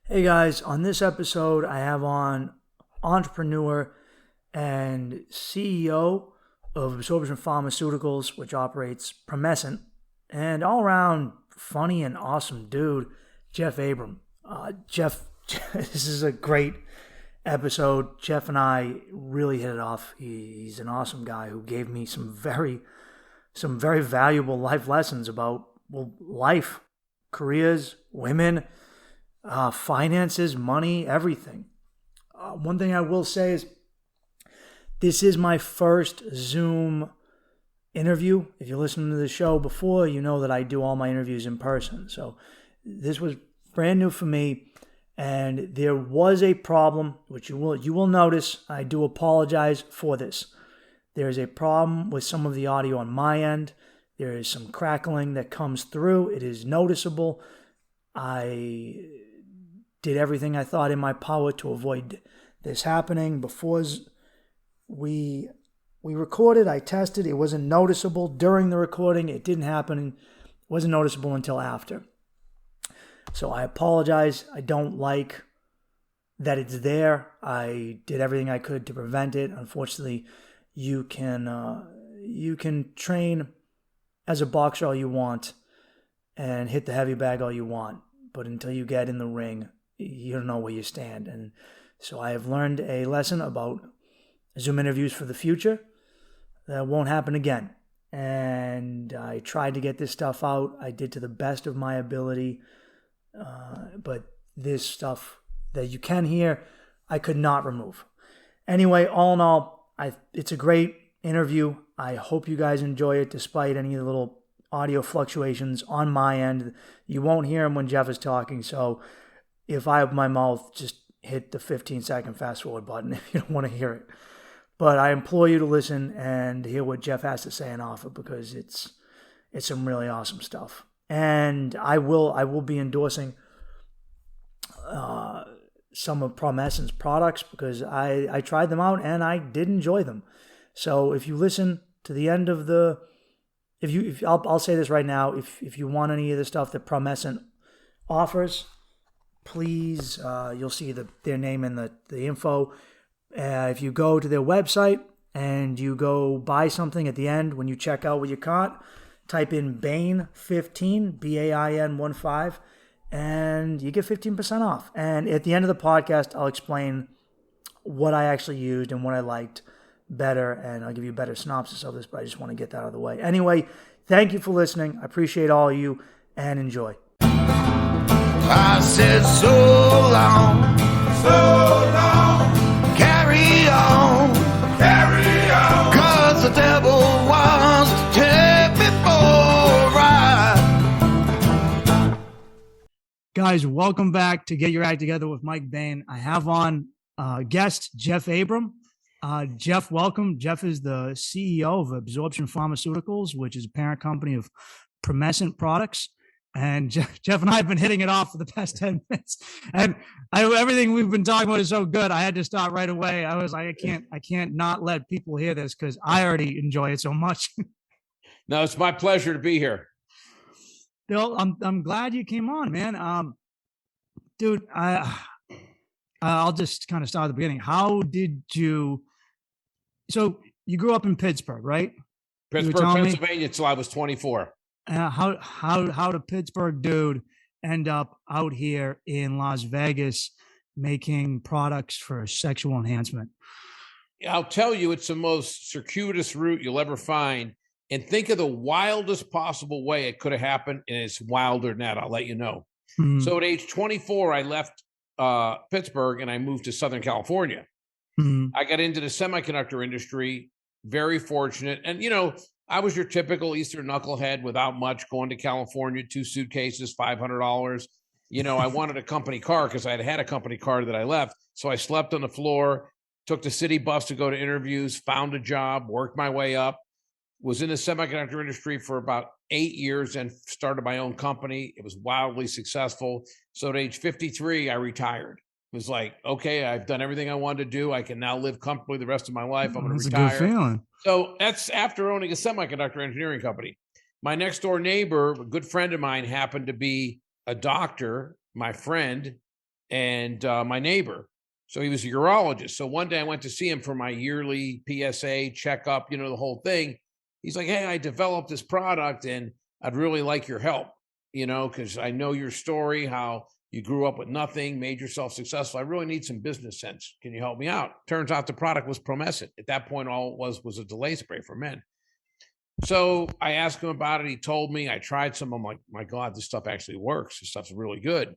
Hey guys, on this episode, I have on entrepreneur and CEO of Absorption Pharmaceuticals, which operates Promescent, and all around funny and awesome dude, Jeff Abram. Jeff, this is a great episode. Jeff and I really hit it off. He's an awesome guy who gave me some very valuable life lessons about life, careers, women, finances, money, everything. One thing I will say is this is my first Zoom interview. If you listen to the show before, you know that I do all my interviews in person. So this was brand new for me, and there was a problem, which you will notice. I do apologize for this. There is a problem with some of the audio on my end. There is some crackling that comes through. It is noticeable. I did everything I thought in my power to avoid this happening. Before we recorded, I tested. It wasn't noticeable during the recording. It didn't happen. It wasn't noticeable until after. So I apologize. I don't like that it's there. I did everything I could to prevent it. Unfortunately, you can train as a boxer all you want and hit the heavy bag all you want, but until you get in the ring, you don't know where you stand. And so I have learned a lesson about Zoom interviews for the future. That won't happen again. And I tried to get this stuff out. I did to the best of my ability. But this stuff that you can hear, I could not remove. Anyway, all in all, it's a great interview. I hope you guys enjoy it despite any of the little audio fluctuations on my end. You won't hear them when Jeff is talking, so if I open my mouth, just hit the 15-second fast forward button if you don't want to hear it. But I implore you to listen and hear what Jeff has to say and offer, because it's some really awesome stuff. And I will be endorsing some of Promescent's products because I tried them out and I did enjoy them. So if you listen to the end of I'll say this right now, if you want any of the stuff that Promescent offers, please, you'll see their name in the info. If you go to their website and you go buy something at the end, when you check out with your cart, type in Bain 15, Bain 15, and you get 15% off. And at the end of the podcast, I'll explain what I actually used and what I liked better, and I'll give you a better synopsis of this, but I just want to get that out of the way. Anyway, thank you for listening. I appreciate all of you, and enjoy. I said so long, carry on, 'cause the devil wants to take me for a ride. Guys, welcome back to Get Your Act Together with Mike Bain. I have on guest Jeff Abram. Jeff, welcome. Jeff is the CEO of Absorption Pharmaceuticals, which is a parent company of Promescent products. And Jeff and I have been hitting it off for the past 10 minutes. And everything we've been talking about is so good, I had to start right away. I was like, I can't not let people hear this because I already enjoy it so much. No, it's my pleasure to be here. Bill, I'm glad you came on, man. Dude, I'll just kind of start at the beginning. How did you? So you grew up in Pittsburgh, right? Pittsburgh, Pennsylvania, until I was 24. How did Pittsburgh dude end up out here in Las Vegas making products for sexual enhancement? I'll tell you, it's the most circuitous route you'll ever find. And think of the wildest possible way it could have happened, and it's wilder than that. I'll let you know. Mm-hmm. So at age 24, I left Pittsburgh and I moved to Southern California. Mm-hmm. I got into the semiconductor industry, very fortunate. And, I was your typical Eastern knucklehead without much, going to California, 2 suitcases, $500. I wanted a company car because I had a company car that I left. So I slept on the floor, took the city bus to go to interviews, found a job, worked my way up, was in the semiconductor industry for about 8 years and started my own company. It was wildly successful. So at age 53, I retired. It was like, okay, I've done everything I wanted to do. I can now live comfortably the rest of my life. I'm going to retire. That's a good feeling. So that's after owning a semiconductor engineering company. My next door neighbor, a good friend of mine, happened to be a doctor, my friend, and my neighbor. So he was a urologist. So one day I went to see him for my yearly PSA checkup, you know, the whole thing. He's like, hey, I developed this product and I'd really like your help, you know, because I know your story, how you grew up with nothing, made yourself successful. I really need some business sense. Can you help me out? Turns out the product was Promescent. At that point, all it was a delay spray for men. So I asked him about it. He told me. I tried some. I'm like, my God, this stuff actually works. This stuff's really good.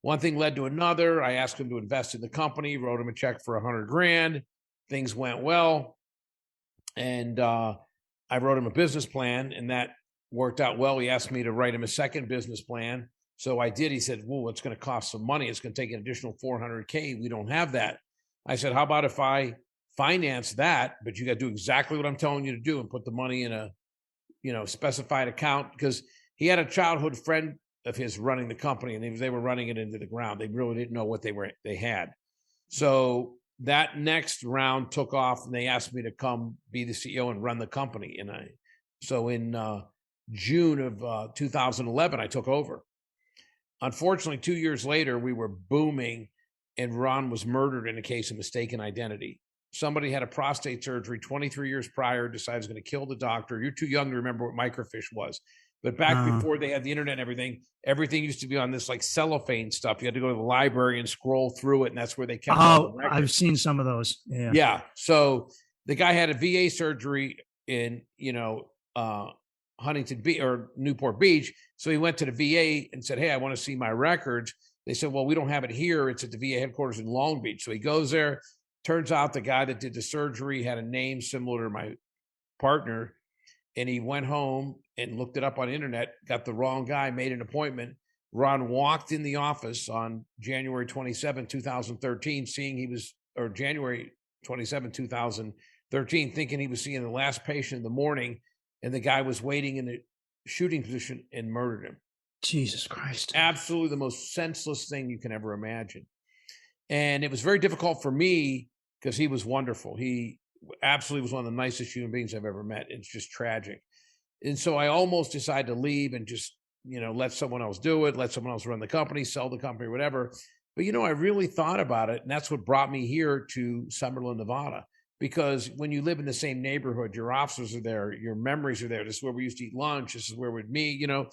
One thing led to another. I asked him to invest in the company, wrote him a check for $100,000. Things went well. And I wrote him a business plan, and that worked out well. He asked me to write him a second business plan. So I did. He said, well, it's going to cost some money. It's going to take an additional $400K. We don't have that. I said, how about if I finance that, but you got to do exactly what I'm telling you to do and put the money in a, you know, specified account, because he had a childhood friend of his running the company, and they were running it into the ground. They really didn't know what they had. So that next round took off, and they asked me to come be the CEO and run the company. And so in June of 2011, I took over. Unfortunately, 2 years later, we were booming, and Ron was murdered in a case of mistaken identity. Somebody had a prostate surgery 23 years prior, decided he was going to kill the doctor. You're too young to remember what microfiche was. But back before they had the internet and everything used to be on this like cellophane stuff. You had to go to the library and scroll through it, and that's where they kept all the records. I've seen some of those. Yeah. Yeah. So the guy had a VA surgery in, you know, Huntington Beach or Newport Beach. So he went to the VA and said, hey, I want to see my records. They said, well, we don't have it here. It's at the VA headquarters in Long Beach. So he goes there. Turns out the guy that did the surgery had a name similar to my partner. And he went home and looked it up on the internet, got the wrong guy, made an appointment. Ron walked in the office on January 27, 2013, January 27, 2013, thinking he was seeing the last patient in the morning. And the guy was waiting in the shooting position and murdered him. Jesus Christ. Absolutely the most senseless thing you can ever imagine. And it was very difficult for me because he was wonderful. He absolutely was one of the nicest human beings I've ever met. It's just tragic. And so I almost decided to leave and just, you know, let someone else do it, let someone else run the company, sell the company, whatever. But, you know, I really thought about it. And that's what brought me here to Summerlin, Nevada. Because when you live in the same neighborhood, your officers are there, your memories are there. This is where we used to eat lunch. This is where we'd meet. You know,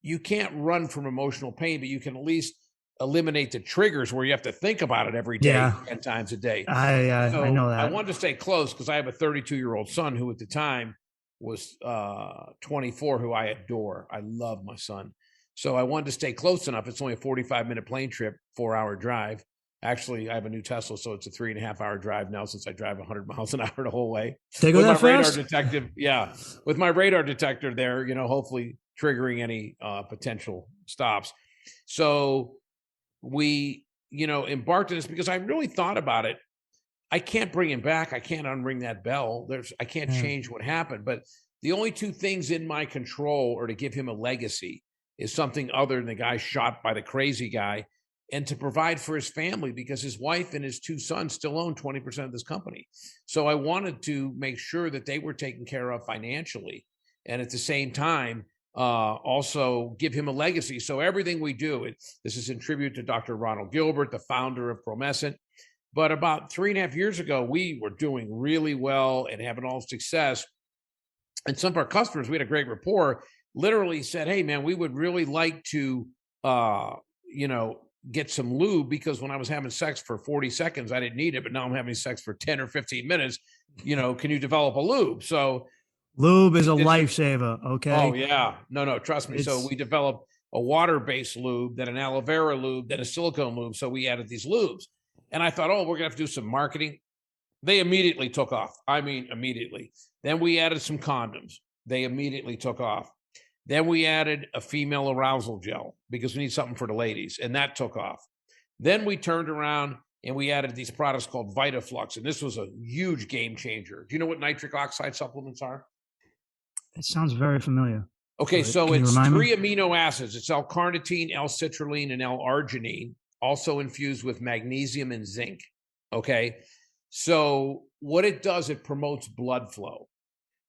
you can't run from emotional pain, but you can at least eliminate the triggers where you have to think about it every day, 10 times a day. I know that. I wanted to stay close because I have a 32-year-old son who at the time was 24, who I adore. I love my son. So I wanted to stay close enough. It's only a 45-minute plane trip, 4-hour drive. Actually, I have a new Tesla, so it's a 3.5-hour drive now since I drive 100 miles an hour the whole way. They go that fast? With my radar detector there, you know, hopefully triggering any potential stops. So we, you know, embarked on this because I really thought about it. I can't bring him back. I can't unring that bell. I can't change what happened. But the only two things in my control are to give him a legacy is something other than the guy shot by the crazy guy, and to provide for his family because his wife and his 2 sons still own 20% of this company. So I wanted to make sure that they were taken care of financially. And at the same time, also give him a legacy. So everything we do, this is in tribute to Dr. Ronald Gilbert, the founder of Promescent. But about 3.5 years ago, we were doing really well and having all success. And some of our customers, we had a great rapport, literally said, hey, man, we would really like to, you know, get some lube because when I was having sex for 40 seconds, I didn't need it. But now I'm having sex for 10 or 15 minutes. You know, can you develop a lube? So lube is a lifesaver. Okay. Oh, yeah. No, trust me. So we developed a water-based lube, then an aloe vera lube, then a silicone lube. So we added these lubes. And I thought, oh, we're going to have to do some marketing. They immediately took off. I mean, immediately. Then we added some condoms. They immediately took off. Then we added a female arousal gel because we need something for the ladies. And that took off. Then we turned around and we added these products called VitaFlux. And this was a huge game changer. Do you know what nitric oxide supplements are? It sounds very familiar. Okay, so it's 3 amino acids. It's L-carnitine, L-citrulline, and L-arginine, also infused with magnesium and zinc. Okay, so what it does, it promotes blood flow.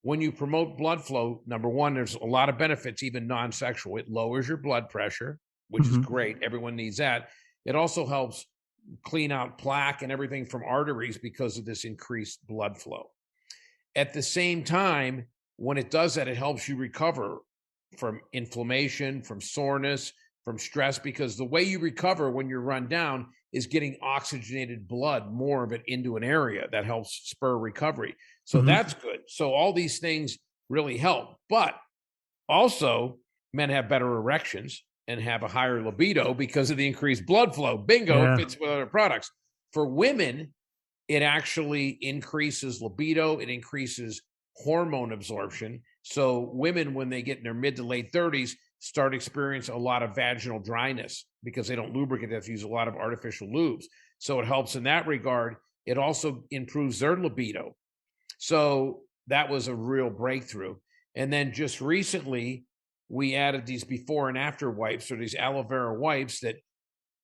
When you promote blood flow, number one, there's a lot of benefits, even non-sexual. It lowers your blood pressure, which is great. Everyone needs that. It also helps clean out plaque and everything from arteries because of this increased blood flow. At the same time, when it does that, it helps you recover from inflammation, from soreness, from stress, because the way you recover when you're run down is getting oxygenated blood, more of it into an area that helps spur recovery. So that's good. So all these things really help. But also, men have better erections and have a higher libido because of the increased blood flow. Bingo, it fits with other products. For women, it actually increases libido. It increases hormone absorption. So women, when they get in their mid to late 30s, start experiencing a lot of vaginal dryness because they don't lubricate. They have to use a lot of artificial lubes. So it helps in that regard. It also improves their libido. So that was a real breakthrough. And then just recently, we added these before and after wipes, or these aloe vera wipes that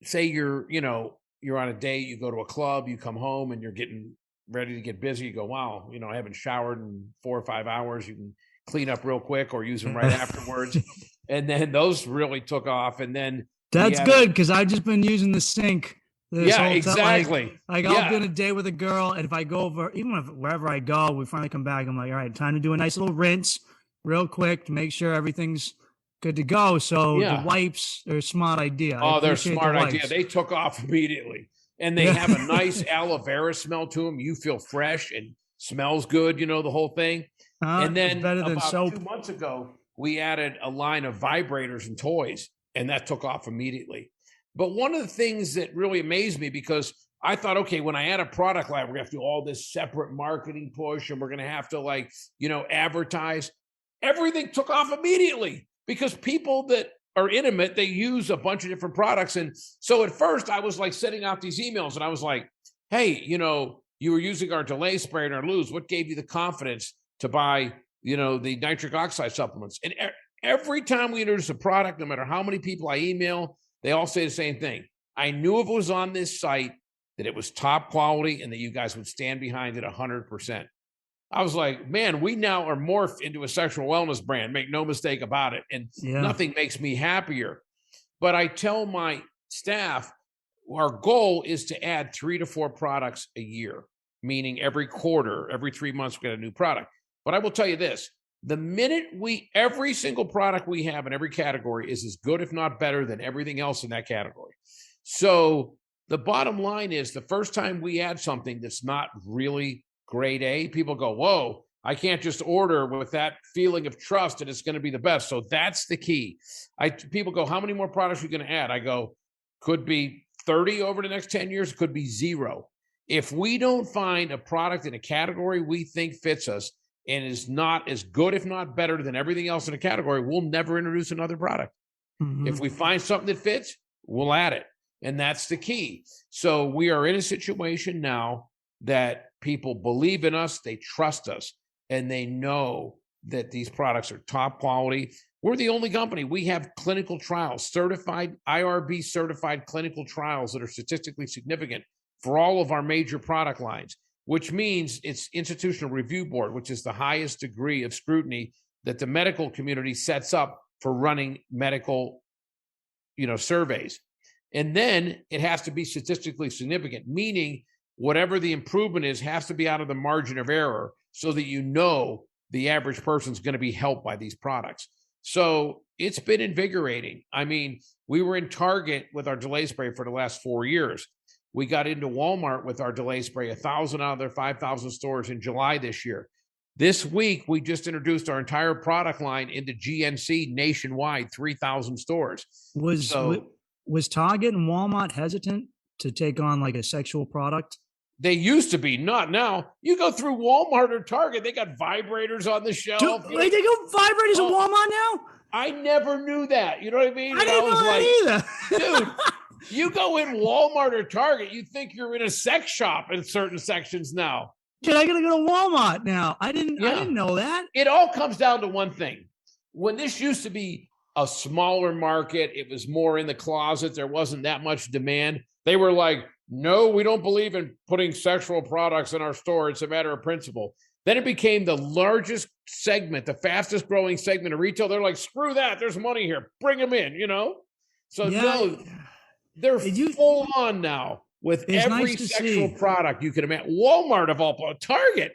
say you're on a date, you go to a club, you come home and you're getting ready to get busy. You go, wow, I haven't showered in 4 or 5 hours. You can clean up real quick or use them right afterwards. And then those really took off. And then that's good because I've just been using the sink. Exactly. Like I'll be on a date with a girl, and if I go over, wherever I go, we finally come back, I'm like, all right, time to do a nice little rinse real quick to make sure everything's good to go. So the wipes are a smart idea. They're a smart idea. They took off immediately. And they have a nice aloe vera smell to them. You feel fresh and smells good, the whole thing. And then better than about soap. 2 months ago, we added a line of vibrators and toys, and that took off immediately. But one of the things that really amazed me, because I thought, okay, when I add a product line, we're going to have to do all this separate marketing push, and we're going to have to advertise. Everything took off immediately because people that are intimate, they use a bunch of different products. And so at first I was like sending out these emails and I was like, hey, you were using our delay spray and our lubes. What gave you the confidence to buy, the nitric oxide supplements? And every time we introduce a product, no matter how many people I email, they all say the same thing. I knew if it was on this site that it was top quality and that you guys would stand behind it 100%. I was like, man, we now are morphed into a sexual wellness brand. Make no mistake about it. And nothing makes me happier. But I tell my staff, our goal is to add 3 to 4 products a year, meaning every quarter, every 3 months, we get a new product. But I will tell you this, the minute every single product we have in every category is as good, if not better, than everything else in that category. So the bottom line is the first time we add something that's not really grade A, people go, whoa, I can't just order with that feeling of trust that it's going to be the best. So that's the key. People go, how many more products are you going to add? I go, could be 30 over the next 10 years, could be 0. If we don't find a product in a category we think fits us and is not as good, if not better than everything else in a category, we'll never introduce another product. If we find something that fits, we'll add it. And that's the key. So we are in a situation now that people believe in us, they trust us, and they know that these products are top quality. We're the only company. We have clinical trials, certified, IRB certified clinical trials that are statistically significant for all of our major product lines, which means it's institutional review board, which is the highest degree of scrutiny that the medical community sets up for running medical, surveys. And then it has to be statistically significant, meaning whatever the improvement is has to be out of the margin of error so that the average person's going to be helped by these products. So it's been invigorating. I mean, we were in Target with our delay spray for the last 4 years. We got into Walmart with our delay spray, 1,000 out of their 5,000 stores in July this year. This week, we just introduced our entire product line into GNC nationwide, 3,000 stores. Was Target and Walmart hesitant to take on like a sexual product? They used to be, not now. You go through Walmart or Target, they got vibrators on the shelf. Dude, they go vibrators at Walmart now? I never knew that. You know what I mean? I didn't know that either. Dude, you go in Walmart or Target, you think you're in a sex shop in certain sections now. Dude, I gotta go to Walmart now. I didn't know that. It all comes down to one thing. When this used to be a smaller market, it was more in the closet, there wasn't that much demand. They were like, no, we don't believe in putting sexual products in our store. It's a matter of principle. Then it became the largest segment, the fastest growing segment of retail. They're like, screw that. There's money here. Bring them in, So They're full on now with every sexual product you can imagine. Walmart of all, Target.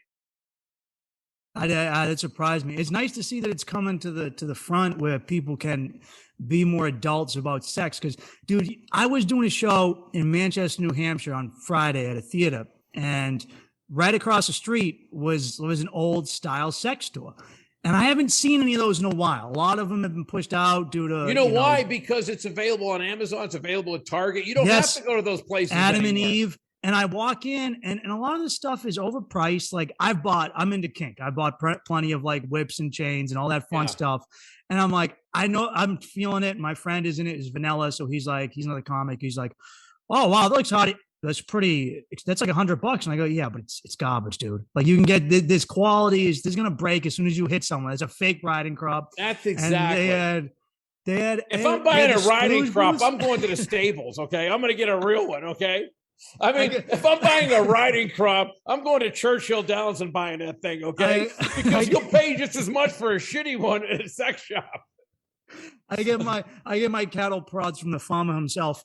That surprised me. It's nice to see that it's coming to the front where people can be more adults about sex. Because, dude, I was doing a show in Manchester, New Hampshire on Friday at a theater, and right across the street was an old style sex store. And I haven't seen any of those in a while. A lot of them have been pushed out due to... You know why? Because it's available on Amazon. It's available at Target. You don't have to go to those places Adam anymore. and Eve. And I walk in, and a lot of the stuff is overpriced. Like, I'm into kink. I bought plenty of, like, whips and chains and all that fun stuff. And I'm like, I know I'm feeling it. My friend is in it, is Vanilla. So he's another comic. He's like, oh, wow, that looks hot. That's like $100. And I go, yeah, but it's garbage, dude. Like, you can get this quality this is going to break as soon as you hit someone. It's a fake riding crop. That's exactly. And if I'm buying a riding crop, I'm going to the stables. Okay. I'm going to get a real one. Okay. I mean, if I'm buying a riding crop, I'm going to Churchill Downs and buying that thing. Okay. Because you'll pay just as much for a shitty one at a sex shop. I get my cattle prods from the farmer himself.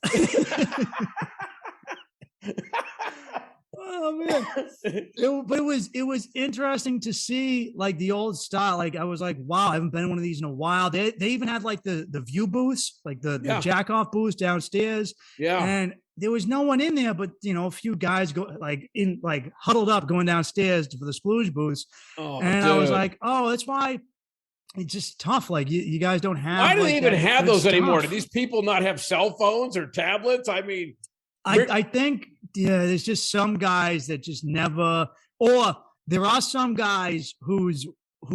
Oh man, but it was interesting to see like the old style. Like I was like, wow, I haven't been in one of these in a while. They even had like the view booths, like the jack off booths downstairs. Yeah, and there was no one in there, but a few guys huddled up going downstairs for the splooge booths. Oh, and dude. I was like, oh, that's why. It's just tough. Like you guys don't have. Why do they even have those anymore? Do these people not have cell phones or tablets? I mean, I think there's just some guys that just never, or there are some guys who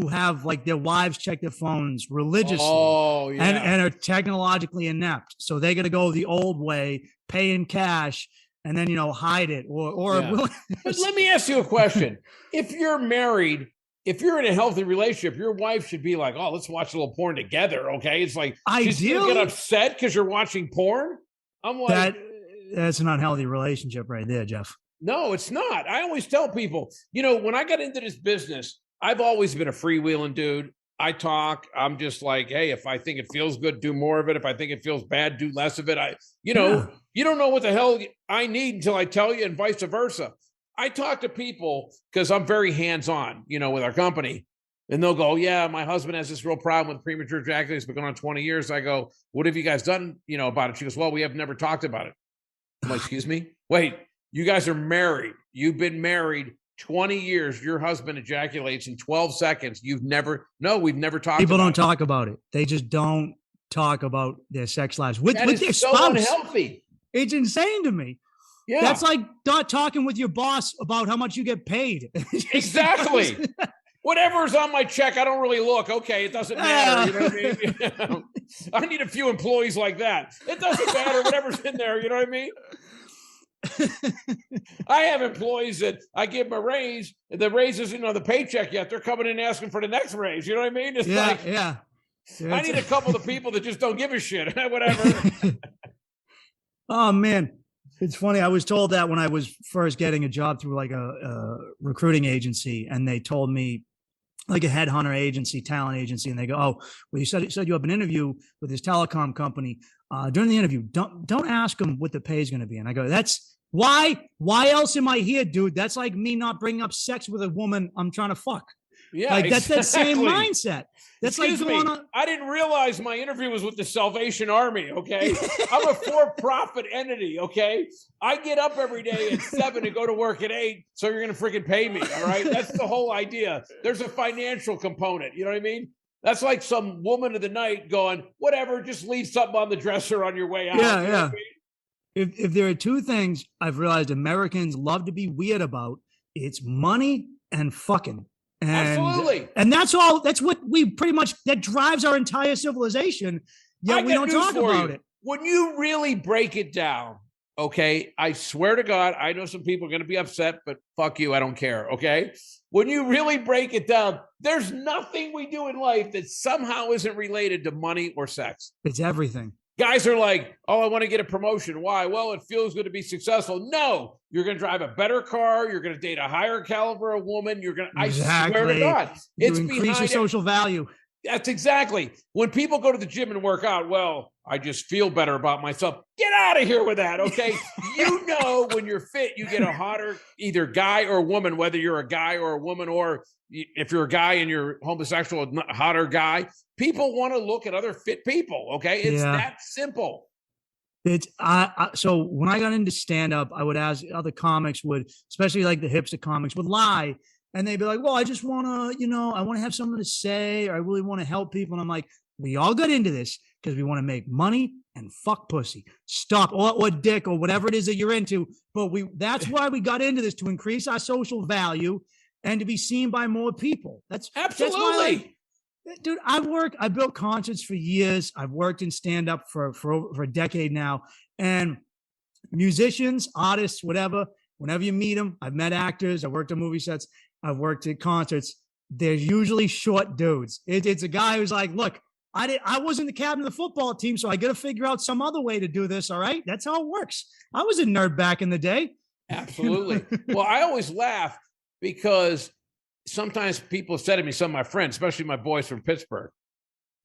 have like their wives check their phones religiously and are technologically inept. So they got to go the old way, pay in cash, and then, hide it or. Yeah. But let me ask you a question. If you're married, if you're in a healthy relationship, your wife should be like, oh, let's watch a little porn together. Okay. It's like, she's going to get upset because you're watching porn. I'm like, that's an unhealthy relationship right there, Jeff. No, it's not. I always tell people, when I got into this business, I've always been a freewheeling dude. I talk. I'm just like, hey, if I think it feels good, do more of it. If I think it feels bad, do less of it. You don't know what the hell I need until I tell you, and vice versa. I talk to people because I'm very hands-on, with our company. And they'll go, yeah, my husband has this real problem with premature ejaculation. It's been going on 20 years. I go, what have you guys done, about it? She goes, well, we have never talked about it. I'm like, excuse me? Wait, you guys are married. You've been married 20 years. Your husband ejaculates in 12 seconds. We've never talked about it. People don't talk about it. They just don't talk about their sex lives with their spouse. So unhealthy. It's insane to me. Yeah. That's like not talking with your boss about how much you get paid. Exactly. Whatever's on my check, I don't really look. Okay, it doesn't matter. You know what I mean? I need a few employees like that. It doesn't matter. Whatever's in there. You know what I mean? I have employees that I give them a raise. The raise isn't on the paycheck yet. They're coming in asking for the next raise. You know what I mean? It's I need a couple of people that just don't give a shit. Whatever. Oh, man. It's funny. I was told that when I was first getting a job through like a recruiting agency, and they told me, like a headhunter agency, talent agency, and they go, "Oh, well, you said you have an interview with this telecom company. During the interview, don't ask them what the pay is going to be." And I go, "That's why? Why else am I here, dude? That's like me not bringing up sex with a woman I'm trying to fuck." Yeah, like that's that same mindset. That's Excuse like going on. I didn't realize my interview was with the Salvation Army. Okay, I'm a for-profit entity. Okay, I get up every day at 7 and go to work at 8. So you're gonna freaking pay me. All right, that's the whole idea. There's a financial component. You know what I mean? That's like some woman of the night going, whatever, just leave something on the dresser on your way out. Yeah, you know yeah. If there are two things I've realized Americans love to be weird about, it's money and fucking. Absolutely. And that's all. That's what we pretty much, that drives our entire civilization. Yet we don't talk about it. When you really break it down, okay, I swear to God, I know some people are going to be upset, but fuck you, I don't care, okay? When you really break it down, there's nothing we do in life that somehow isn't related to money or sex. It's everything. Guys are like, oh, I want to get a promotion. Why? Well, it feels good to be successful. No, you're going to drive a better car. You're going to date a higher caliber of woman. You're going to, I swear to God, it's increase your social value. That's exactly. When people go to the gym and work out, well, I just feel better about myself. Get out of here with that, okay? You know, when you're fit, you get a hotter either guy or woman, whether you're a guy or a woman, or if you're a guy and you're homosexual, a hotter guy. People want to look at other fit people, okay? It's that simple. It's so when I got into stand up, I would ask other comics would, especially like the hipster comics, would lie. And they'd be like, well, I just want to, I want to have something to say, or I really want to help people. And I'm like, we all got into this because we want to make money and fuck pussy. Stop, or dick, or whatever it is that you're into. But that's why we got into this, to increase our social value and to be seen by more people. That's absolutely. Dude, I built concerts for years. I've worked in stand-up for a decade now. And musicians, artists, whatever, whenever you meet them, I've met actors, I've worked on movie sets, I've worked at concerts. They're usually short dudes. It's a guy who's like, look, I wasn't the captain of the football team, so I got to figure out some other way to do this. All right. That's how it works. I was a nerd back in the day. Absolutely. Well, I always laugh because sometimes people have said to me, some of my friends, especially my boys from Pittsburgh,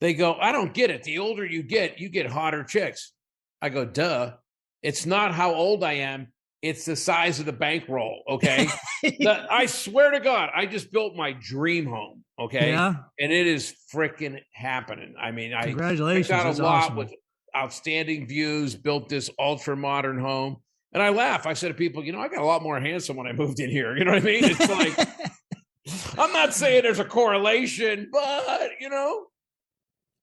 they go, I don't get it. The older you get hotter chicks. I go, duh. It's not how old I am. It's the size of the bankroll, okay? I swear to God, I just built my dream home, okay? Yeah. And it is freaking happening. I mean, Congratulations. I got a lot awesome. with outstanding views, built this ultra-modern home. And I laugh. I said to people, I got a lot more handsome when I moved in here. You know what I mean? It's like, I'm not saying there's a correlation, but,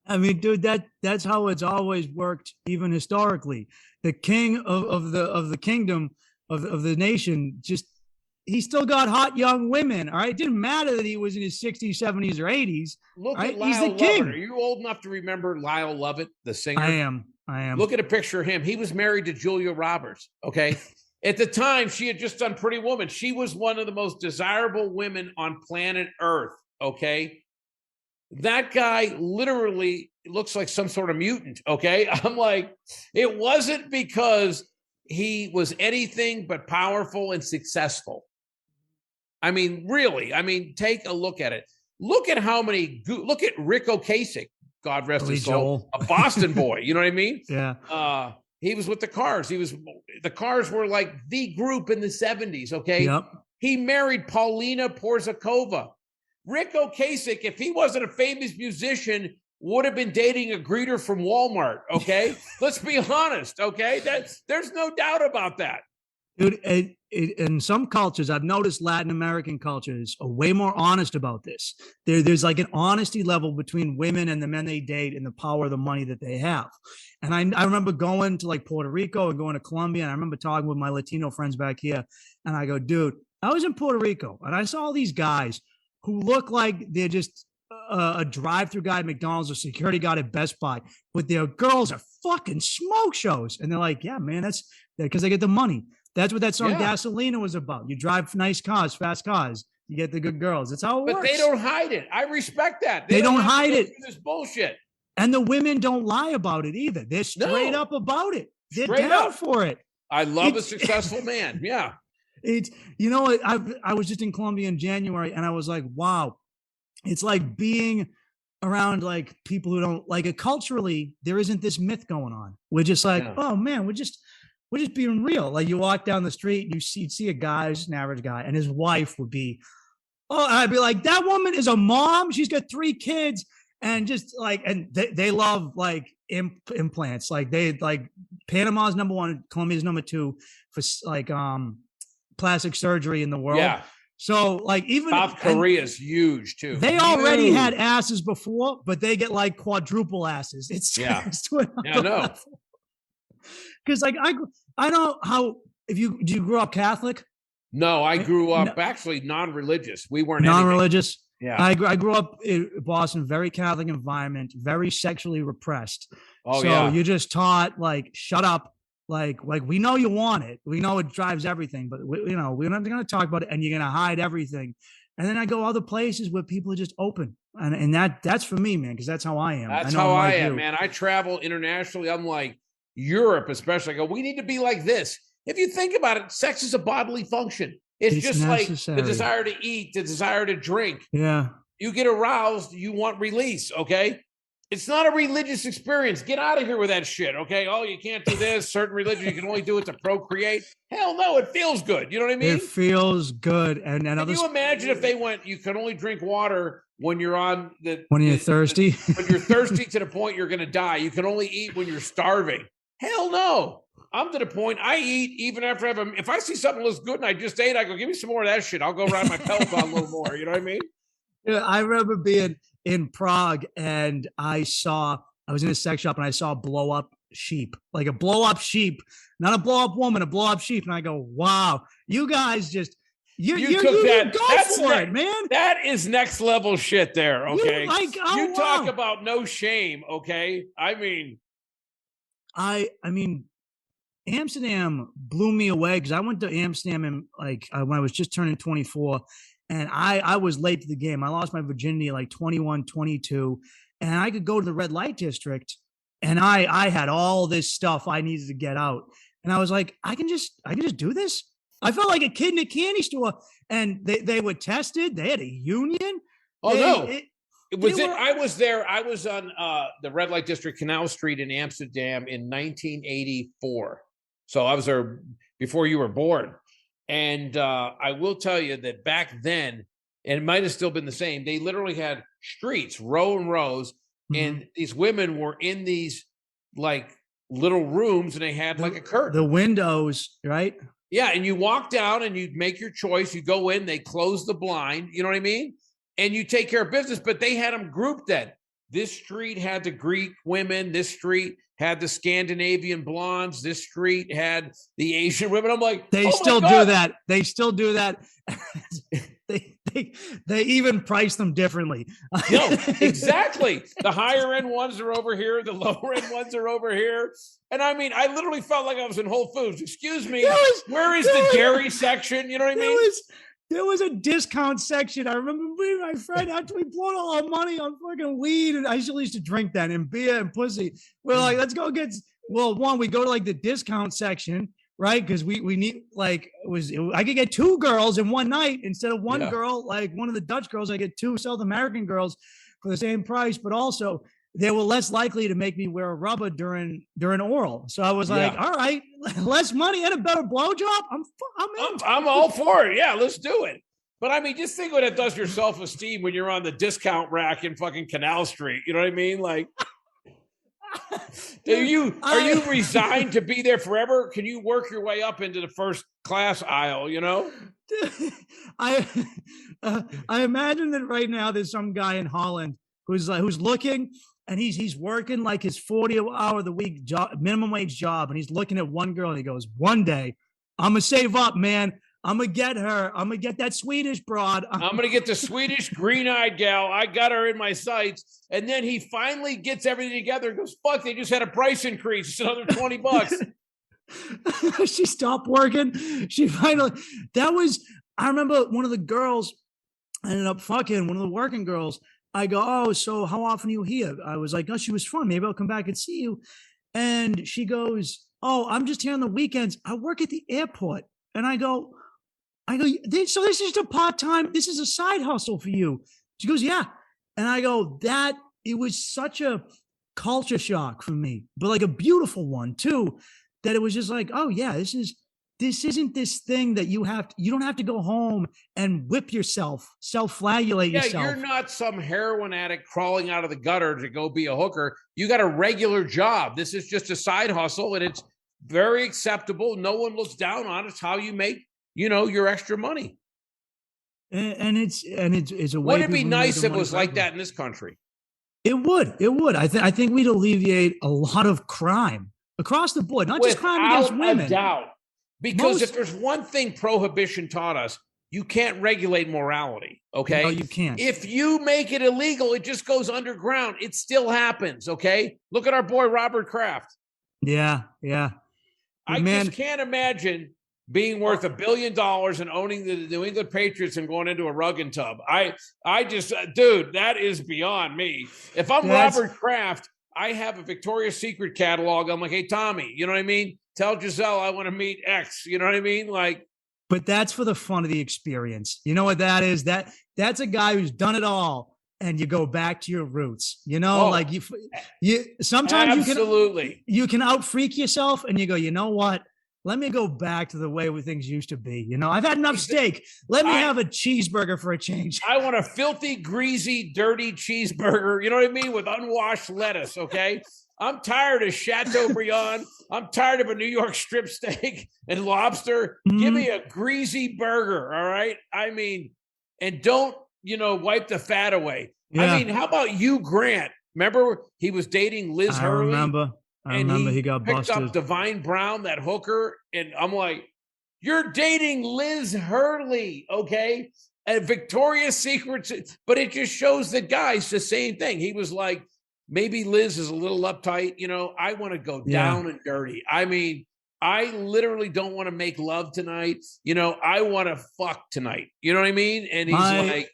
I mean, dude, that's how it's always worked, even historically. The king of the kingdom of the nation, he still got hot young women. All right, it didn't matter that he was in his 60s, 70s, or 80s. Look right? at Lyle He's the Lovett. king. Are you old enough to remember Lyle Lovett, the singer? I am. Look at a picture of him. He was married to Julia Roberts. Okay. At the time, she had just done Pretty Woman. She was one of the most desirable women on planet Earth. Okay. That guy literally looks like some sort of mutant. Okay. I'm like, it wasn't because he was anything but powerful and successful. I mean, really, take a look at it. Look at how many, look at Rick Ocasek, God rest his soul, a Boston boy. You know what I mean? Yeah. He was with the Cars. The Cars were like the group in the 70s. Okay. Yep. He married Paulina Porzakova. Rick Ocasek, if he wasn't a famous musician, would have been dating a greeter from Walmart. Okay. Let's be honest. Okay. There's no doubt about that. Dude, in some cultures, I've noticed Latin American cultures are way more honest about this. There's like an honesty level between women and the men they date and the power of the money that they have. And I remember going to like Puerto Rico and going to Colombia. And I remember talking with my Latino friends back here. And I go, dude, I was in Puerto Rico and I saw all these guys who look like they're just a drive-through guy at McDonald's or security guy at Best Buy, but their girls are fucking smoke shows. And they're like, yeah, man, that's because they get the money. That's what that song Gasolina was about. You drive nice cars, fast cars, you get the good girls. That's how it works. But they don't hide it. I respect that. They don't hide it. This bullshit. And the women don't lie about it either. They're straight up about it. They're straight down up for it. I love a successful man. Yeah. It's, I was just in Colombia in January and I was like, wow, it's like being around like people who don't like it culturally. There isn't this myth going on. We're just like, oh man, we're just being real. Like you walk down the street and you'd see a guy, just an average guy, and his wife would be, and I'd be like, that woman is a mom. She's got 3 kids. And just like, and they love like implants. Like they like Panama's number 1, Colombia's number 2 for like plastic surgery in the world. Yeah. So like even South Korea's huge too. They already had asses before, but they get like quadruple asses. It's no. Because like I know how did you grow up Catholic? No, I grew up actually non-religious. We weren't non-religious. Anything. Yeah, I grew up in Boston, very Catholic environment, very sexually repressed. Oh, so you're just taught like, shut up. Like we know you want it. We know it drives everything, but we're not going to talk about it and you're going to hide everything. And then I go other places where people are just open. And that's for me, man, because that's how I am. That's how I am, man. I travel internationally. I'm like Europe, especially. I go, we need to be like this. If you think about it, sex is a bodily function. It's just necessary. Like the desire to eat, the desire to drink. Yeah. You get aroused, you want release, okay? It's not a religious experience. Get out of here with that shit, okay? Oh, you can't do this. Certain religion, you can only do it to procreate. Hell no, it feels good. You know what I mean? It feels good. And can you imagine if they went, you can only drink water when you're on when you're thirsty? When you're thirsty to the point you're going to die. You can only eat when you're starving. Hell no. I'm to the point I eat even after if I see something looks good and I just ate, I go, give me some more of that shit. I'll go ride my Peloton a little more. You know what I mean? Yeah, I remember being in Prague and I was in a sex shop and I saw a blow up sheep, like a blow up sheep, not a blow up woman, a blow up sheep. And I go, wow, you guys just, you took that. Go for it, man. That is next level shit there. Okay. You talk about no shame. Okay. I mean, Amsterdam blew me away because I went to Amsterdam and when I was just turning 24. And I was late to the game. I lost my virginity at like 21, 22. And I could go to the red light district and I had all this stuff I needed to get out. And I was like, I can just do this. I felt like a kid in a candy store. And they were tested. They had a union. I was there. I was on the red light district, Canal Street in Amsterdam in 1984. So I was there before you were born. And I will tell you that back then, and it might have still been the same, they literally had streets, row and rows, and these women were in these like little rooms and they had like a curtain. The windows, right? Yeah, and you walk down and you make your choice. You go in, they close the blind, you know what I mean? And you take care of business, but they had them grouped then. This street had the Greek women. This street had the Scandinavian blondes. This street had the Asian women. I'm like, they still do that. They still do that. They even price them differently. No, exactly. The higher end ones are over here. The lower end ones are over here. And I mean, I literally felt like I was in Whole Foods. Excuse me, where is the dairy section? You know what I mean? There was a discount section. I remember me and my friend after we blew all our money on fucking weed, and I still used to drink that and beer and pussy. We're like, let's go get. Well, we go to like the discount section, right? Because we need I could get two girls in one night instead of one girl. Like one of the Dutch girls, I get two South American girls for the same price, but also they were less likely to make me wear a rubber during oral. So I was like, all right, less money and a better blowjob. I'm all for it. Yeah, let's do it. But I mean, just think what it does to your self-esteem when you're on the discount rack in fucking Canal Street. You know what I mean? Like, are you resigned to be there forever? Can you work your way up into the first class aisle? You know? I imagine that right now there's some guy in Holland who's looking. And he's working like his 40-hour a week job, minimum wage job. And he's looking at one girl and he goes, one day I'm going to save up, man. I'm going to get her. I'm going to get that Swedish broad. I'm going to get the Swedish green-eyed gal. I got her in my sights. And then he finally gets everything together and goes, fuck, they just had a price increase. It's another $20. She stopped working. She finally, I remember one of the girls ended up fucking one of the working girls. I go, oh, so how often are you here? I was like, oh, she was fun. Maybe I'll come back and see you. And she goes, oh, I'm just here on the weekends. I work at the airport. And I go, so this is just a part-time, this is a side hustle for you. She goes, yeah. And I go, it was such a culture shock for me, but like a beautiful one too, that it was just like, oh yeah, this isn't this thing that you don't have to go home and whip yourself, self-flagellate yourself. You're not some heroin addict crawling out of the gutter to go be a hooker. You got a regular job. This is just a side hustle and it's very acceptable. No one looks down on it. It's how you make, your extra money. And it's a way. Wouldn't it be nice if it was like that in this country? It would. I think we'd alleviate a lot of crime across the board, not just crime against women. Without a doubt. Because if there's one thing prohibition taught us, you can't regulate morality, okay? No, you can't. If you make it illegal, it just goes underground. It still happens, okay? Look at our boy Robert Kraft. Yeah. I just can't imagine being worth $1 billion and owning the New England Patriots and going into a rug and tub. I just, dude, that is beyond me. If I'm Robert Kraft, I have a Victoria's Secret catalog. I'm like, hey, Tommy, you know what I mean? Tell Giselle I want to meet X. You know what I mean? Like, but that's for the fun of the experience. You know what that is? That's a guy who's done it all, and you go back to your roots. You know, Oh, like you sometimes absolutely. you can out freak yourself, and you go, you know what? Let me go back to the way things used to be. You know, I've had enough steak. Let me have a cheeseburger for a change. I want a filthy, greasy, dirty cheeseburger. You know what I mean? With unwashed lettuce. Okay. I'm tired of Chateaubriand. I'm tired of a New York strip steak and lobster. Give me a greasy burger. All right. I mean, and don't, wipe the fat away. Yeah. I mean, how about you, Grant? Remember he was dating Liz Hurley? I remember he got picked busted. Up Divine Brown, that hooker. And I'm like, you're dating Liz Hurley. Okay. And Victoria's Secret. But it just shows the guy's the same thing. He was like, maybe Liz is a little uptight. I want to go down and dirty. I mean, I literally don't want to make love tonight. I want to fuck tonight. You know what I mean? And he's like,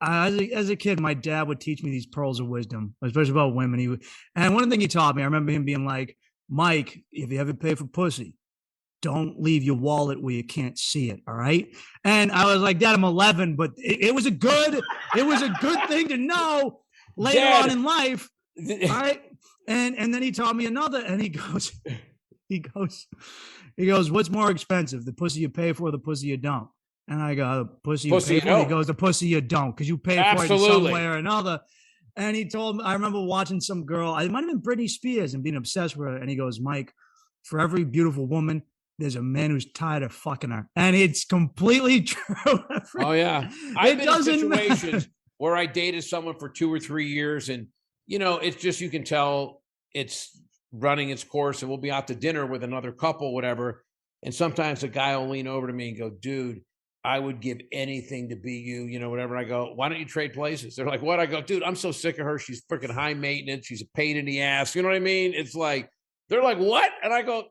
as a kid, my dad would teach me these pearls of wisdom, especially about women. And one thing he taught me, I remember him being like, Mike, if you ever pay for pussy, don't leave your wallet where you can't see it. All right. And I was like, Dad, I'm 11, but it was a good thing to know later on in life. All right. And then he taught me another, and he goes, what's more expensive, the pussy you pay for or the pussy you don't? And I go, the pussy you pay for. He goes, the pussy you don't, because you pay for it in some way or another. And he told me, I remember watching some girl, it might have been Britney Spears, and being obsessed with her. And he goes, Mike, for every beautiful woman, there's a man who's tired of fucking her. And it's completely true. Oh, yeah. I've been in situations where I dated someone for 2 or 3 years, and, it's just, you can tell it's running its course, and we'll be out to dinner with another couple, whatever. And sometimes a guy will lean over to me and go, dude, I would give anything to be you, whatever. I go, why don't you trade places? They're like, what? I go, dude, I'm so sick of her. She's freaking high maintenance. She's a pain in the ass. You know what I mean? It's like, they're like, what? And I go,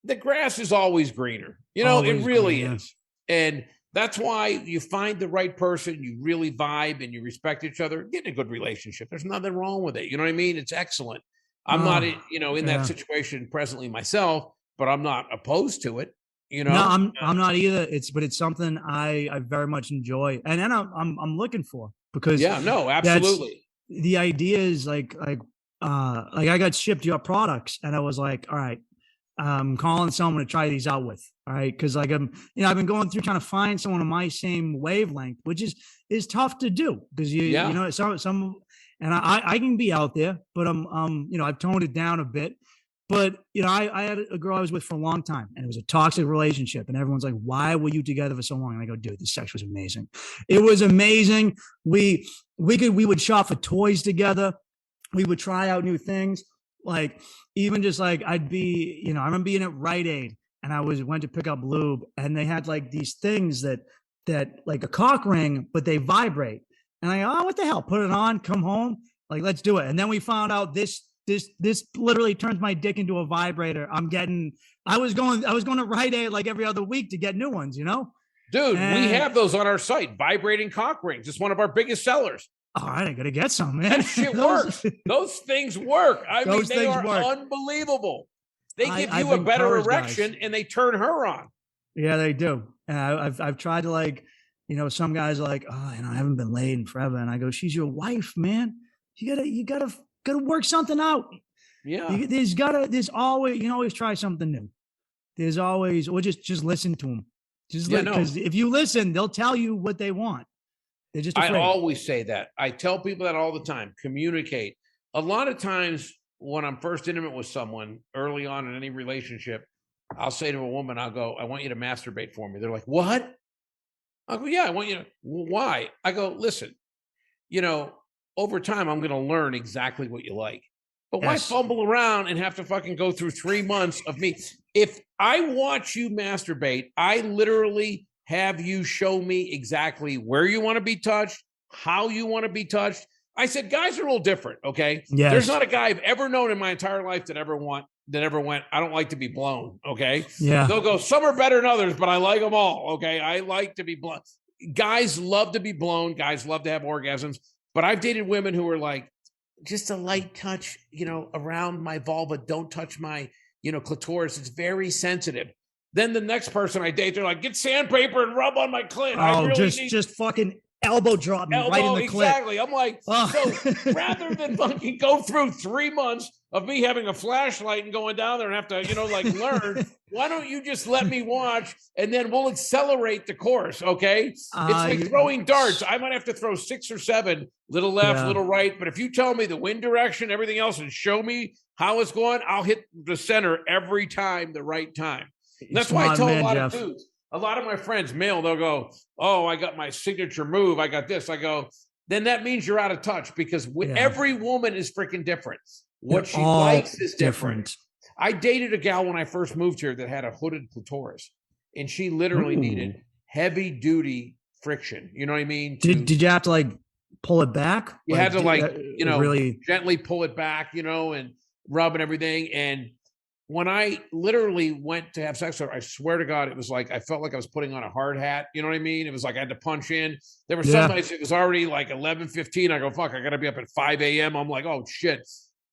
the grass is always greener. It really is. And that's why you find the right person, you really vibe and you respect each other, get in a good relationship. There's nothing wrong with it. You know what I mean? It's excellent. I'm not, in that situation presently myself, but I'm not opposed to it. No, I'm not either. It's something I very much enjoy, and then I'm looking for, because absolutely. The idea is like I got shipped your products, and I was like, all right, I'm calling someone to try these out with. All right. Cause like I've been going through trying to find someone on my same wavelength, which is tough to do, because some, and I can be out there, but I've toned it down a bit. But, I had a girl I was with for a long time, and it was a toxic relationship, and everyone's like, why were you together for so long? And I go, dude, the sex was amazing. It was amazing. We would shop for toys together. We would try out new things. Like, even just like, I'd be, I remember being at Rite Aid, and I went to pick up lube, and they had like these things that like a cock ring, but they vibrate. And I go, oh, what the hell? Put it on, come home. Like, let's do it. And then we found out this literally turns my dick into a vibrator. I was going to Rite Aid like every other week to get new ones, Dude, we have those on our site, vibrating cock rings. It's one of our biggest sellers. All right, I got to get some, man. That shit works. Those things work. I mean, they are unbelievable. They give you a better erection, and they turn her on. Yeah, they do. And I've tried to, like, some guys are like, oh, I haven't been laid in forever. And I go, she's your wife, man. You gotta work something out. Yeah. There's always, you can always try something new. There's always, or just listen to them. Because if you listen, they'll tell you what they want. They're just afraid. I always say that. I tell people that all the time. Communicate. A lot of times when I'm first intimate with someone early on in any relationship, I'll say to a woman, I'll go, I want you to masturbate for me. They're like, what? I'll go, yeah, I want you to. Why? I go, listen, over time, I'm going to learn exactly what you like. But why fumble around and have to fucking go through 3 months of me? If I watch you masturbate, I literally have you show me exactly where you want to be touched, how you want to be touched. I said, guys are a little different, okay? Yes. There's not a guy I've ever known in my entire life that ever went, I don't like to be blown, okay? Yeah. They'll go, some are better than others, but I like them all, okay? I like to be blown. Guys love to be blown. Guys love to have orgasms. But I've dated women who are like, just a light touch, around my vulva. Don't touch my, clitoris. It's very sensitive. Then the next person I date, they're like, get sandpaper and rub on my clit. Oh, I really just fucking elbow drop me right in the clit. Exactly. I'm like, so rather than fucking go through 3 months of me having a flashlight and going down there and have to, learn, why don't you just let me watch and then we'll accelerate the course, okay? It's like throwing darts. I might have to throw 6 or 7, little left, little right. But if you tell me the wind direction, everything else, and show me how it's going, I'll hit the center every time, the right time. That's why I tell a lot of dudes. A lot of my friends, male, they'll go, oh, I got my signature move. I got this. I go, then that means you're out of touch because every woman is freaking different. What she likes is different. I dated a gal when I first moved here that had a hooded clitoris, and she literally needed heavy duty friction. You know what I mean? Did you have to like pull it back? You had to really gently pull it back, and rub and everything. And when I literally went to have sex with her, I swear to God, it was like I felt like I was putting on a hard hat. You know what I mean? It was like I had to punch in. There were some nights it was already like 11:15. I go, fuck, I got to be up at 5 a.m. I'm like, oh, shit.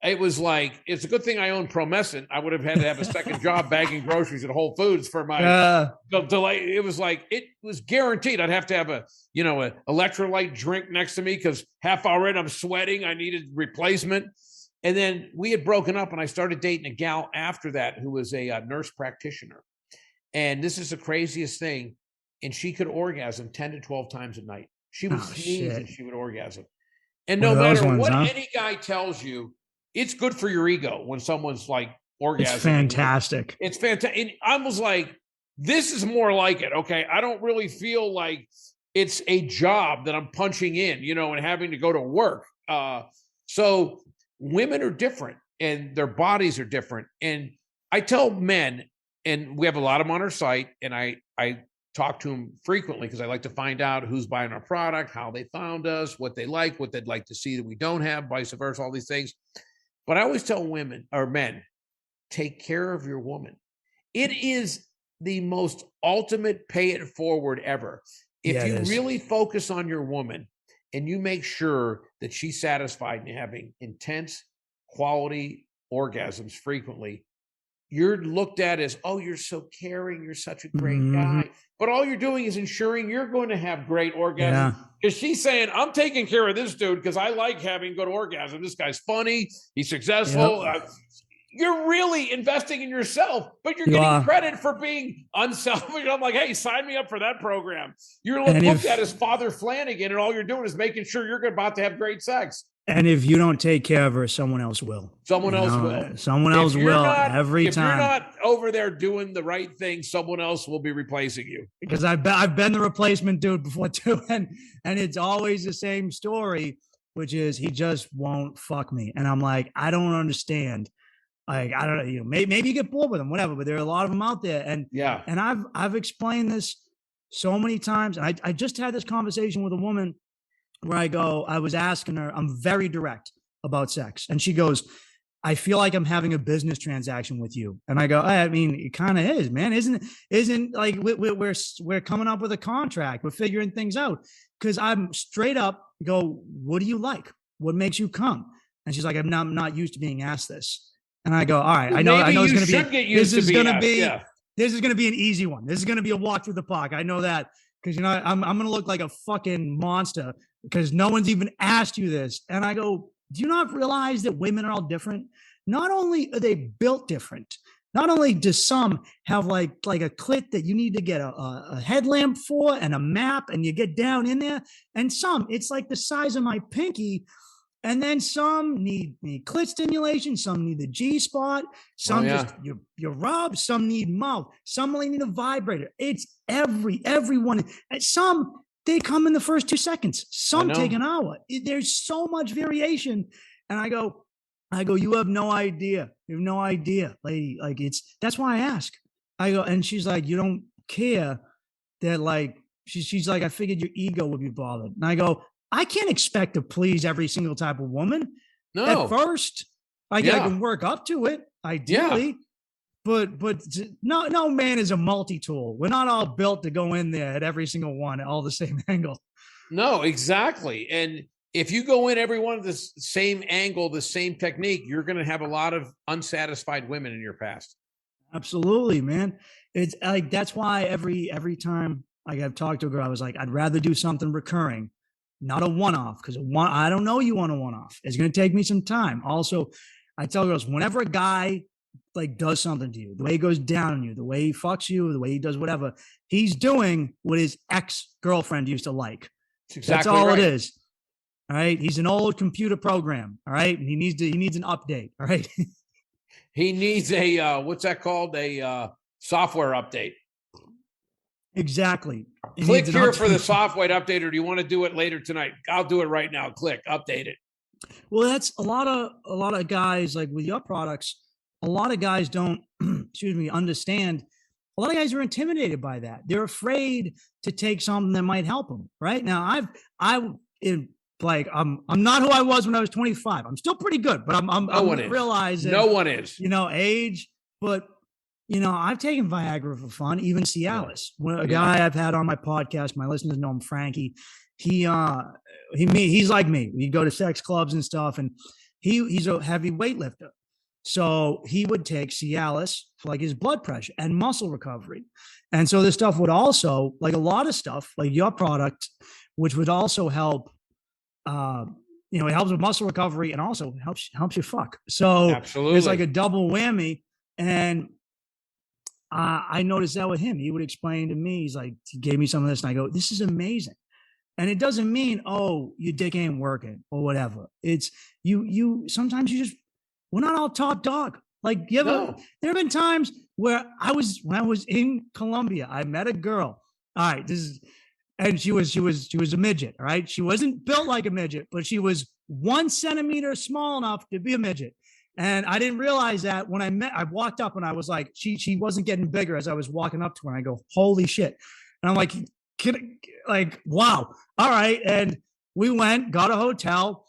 It was like, it's a good thing I own Promescent. I would have had to have a second job bagging groceries at Whole Foods for my delay. It was like, it was guaranteed I'd have to have a electrolyte drink next to me because half hour in I'm sweating. I needed replacement. And then we had broken up and I started dating a gal after that who was a nurse practitioner. And this is the craziest thing. And she could orgasm 10 to 12 times a night. She would sneeze and she would orgasm. And no matter what any guy tells you, it's good for your ego when someone's like orgasming. It's fantastic. It's fantastic. And I was like, this is more like it. Okay. I don't really feel like it's a job that I'm punching in, and having to go to work. So women are different and their bodies are different. And I tell men, and we have a lot of them on our site, and I talk to them frequently because I like to find out who's buying our product, how they found us, what they like, what they'd like to see that we don't have, vice versa, all these things. But I always tell women or men, take care of your woman. It is the most ultimate pay it forward ever. If you really focus on your woman and you make sure that she's satisfied and having intense quality orgasms frequently, you're looked at as, oh, you're so caring. You're such a great guy. But all you're doing is ensuring you're going to have great orgasms. Because she's saying, I'm taking care of this dude because I like having good orgasm. This guy's funny. He's successful. You're really investing in yourself, but you're getting credit for being unselfish. I'm like, hey, sign me up for that program. You're looked at as Father Flanagan, and all you're doing is making sure you're about to have great sex. And if you don't take care of her, someone else will. Someone else will. Someone else will every time. If you're not over there doing the right thing, someone else will be replacing you. Because I've been the replacement dude before too, and it's always the same story, which is he just won't fuck me, and I'm like, I don't understand. Like, I don't know, maybe you get bored with them, whatever, but there are a lot of them out there, and I've explained this so many times, and I just had this conversation with a woman where I was asking her, I'm very direct about sex. And she goes, I feel like I'm having a business transaction with you. And I go, I mean, it kind of is, man. Isn't like we're coming up with a contract. We're figuring things out. Cause I'm straight up go, what do you like? What makes you come? And she's like, I'm not used to being asked this. And I go, all right, I know it's going to be, this is going to be an easy one. This is going to be a walk through the park. I know that. Cause I'm going to look like a fucking monster because no one's even asked you this. And I go, do you not realize that women are all different? Not only are they built different, not only do some have like a clit that you need to get a headlamp for and a map and you get down in there, and some it's like the size of my pinky. And then some need clit stimulation, some need the G spot, some just you rub, some need mouth, some only need a vibrator. It's everyone. And some they come in the first 2 seconds. Some take an hour. There's so much variation. And I go, you have no idea. You have no idea, lady. Like that's why I ask. I go, and she's like, you don't care that like she's like, I figured your ego would be bothered. And I go, I can't expect to please every single type of woman. No. At first, I can work up to it, ideally. Yeah. But no man is a multi-tool. We're not all built to go in there at every single one at all the same angle. No, exactly. And if you go in every one of the same angle, the same technique, you're going to have a lot of unsatisfied women in your past. Absolutely, man. It's like, that's why every time like I've talked to a girl, I was like, I'd rather do something recurring, not a one-off, because I don't know you on a one-off. It's going to take me some time. Also, I tell girls, whenever a guy like does something to you, the way he goes down on you, the way he fucks you, the way he does whatever, he's doing what his ex-girlfriend used to like. That's all it is. All right. He's an old computer program. All right. And he needs an update. All right. He needs a what's that called? A software update. Exactly. Click here for the software update, or do you want to do it later tonight? I'll do it right now. Click, update it. Well, that's a lot of guys, like with your products, a lot of guys don't, understand. A lot of guys are intimidated by that. They're afraid to take something that might help them. Right now, I'm not who I was when I was 25. I'm still pretty good, but I'm realizing no one is, age, but I've taken Viagra for fun, even Cialis. A guy I've had on my podcast, my listeners know him, Frankie. He's like me. We go to sex clubs and stuff, and he's a heavy weightlifter. So he would take Cialis for like his blood pressure and muscle recovery. And so this stuff would also, like a lot of stuff, like your product, which would also help, it helps with muscle recovery and also helps you fuck. So absolutely, it's like a double whammy. And I noticed that with him. He would explain to me, he gave me some of this and I go, this is amazing. And it doesn't mean, oh, your dick ain't working or whatever. It's sometimes we're not all top dog. Like there have been times where when I was in Colombia, I met a girl. All right. And she was a midget. All right. She wasn't built like a midget, but she was 1 centimeter small enough to be a midget. And I didn't realize that when I walked up and I was like, she wasn't getting bigger as I was walking up to her. And I go, holy shit. And I'm like, wow. All right. And we went, got a hotel,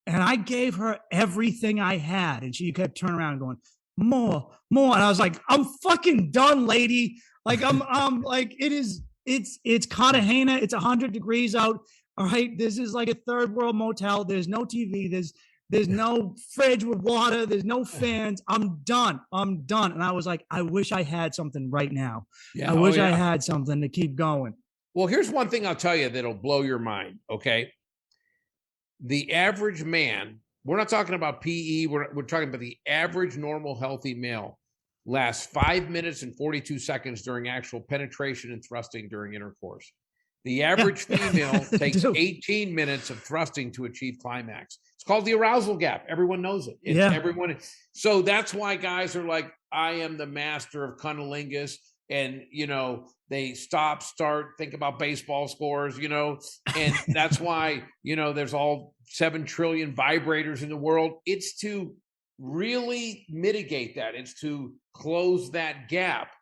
and I gave her everything I had. And she kept turning around and going, more. And I was like, I'm fucking done, lady. Like I'm like, it's Cartagena. It's 100 degrees out. All right. This is like a third world motel. There's no TV. There's no fridge with water. There's no fans. I'm done. And I was like, I wish I had something right now. Yeah, I wish I had something to keep going. Well, here's one thing I'll tell you that'll blow your mind. Okay. The average man, we're not talking about PE. We're talking about the average normal healthy male lasts 5 minutes and 42 seconds during actual penetration and thrusting during intercourse. The average female takes 18 minutes of thrusting to achieve climax. It's called the arousal gap. Everyone knows it. Everyone. So that's why guys are like, I am the master of cunnilingus. And, they stop, start, think about baseball scores, and that's why, there's all 7 trillion vibrators in the world. It's to really mitigate that. It's to close that gap.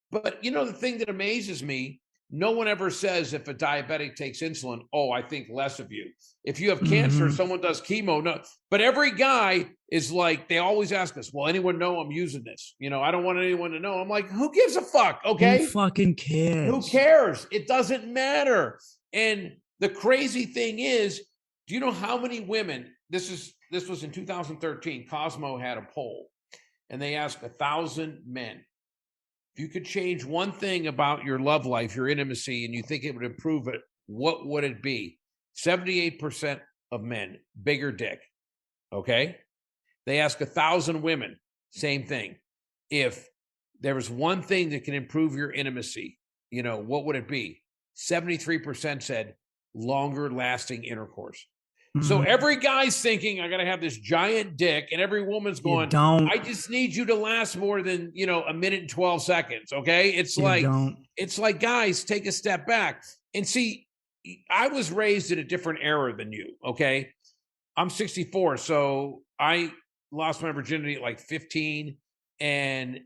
But, the thing that amazes me, no one ever says if a diabetic takes insulin, oh, I think less of you. If you have cancer, someone does chemo. No, but every guy is like, they always ask us, well, anyone know I'm using this? I don't want anyone to know. I'm like, who gives a fuck? Okay. Who fucking cares? Who cares? It doesn't matter. And the crazy thing is, do you know how many women, this was in 2013, Cosmo had a poll and they asked 1,000 men, if you could change one thing about your love life, your intimacy, and you think it would improve it, what would it be? 78% of men, bigger dick. Okay. They ask 1,000 women, same thing. If there was one thing that can improve your intimacy, what would it be? 73% said longer lasting intercourse. So every guy's thinking, I got to have this giant dick, and every woman's going, I just need you to last more than, a minute and 12 seconds. Okay. It's like, guys, take a step back and see, I was raised in a different era than you. Okay. I'm 64. So I lost my virginity at like 15. And,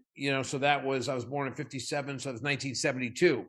so I was born in 57. So it was 1972.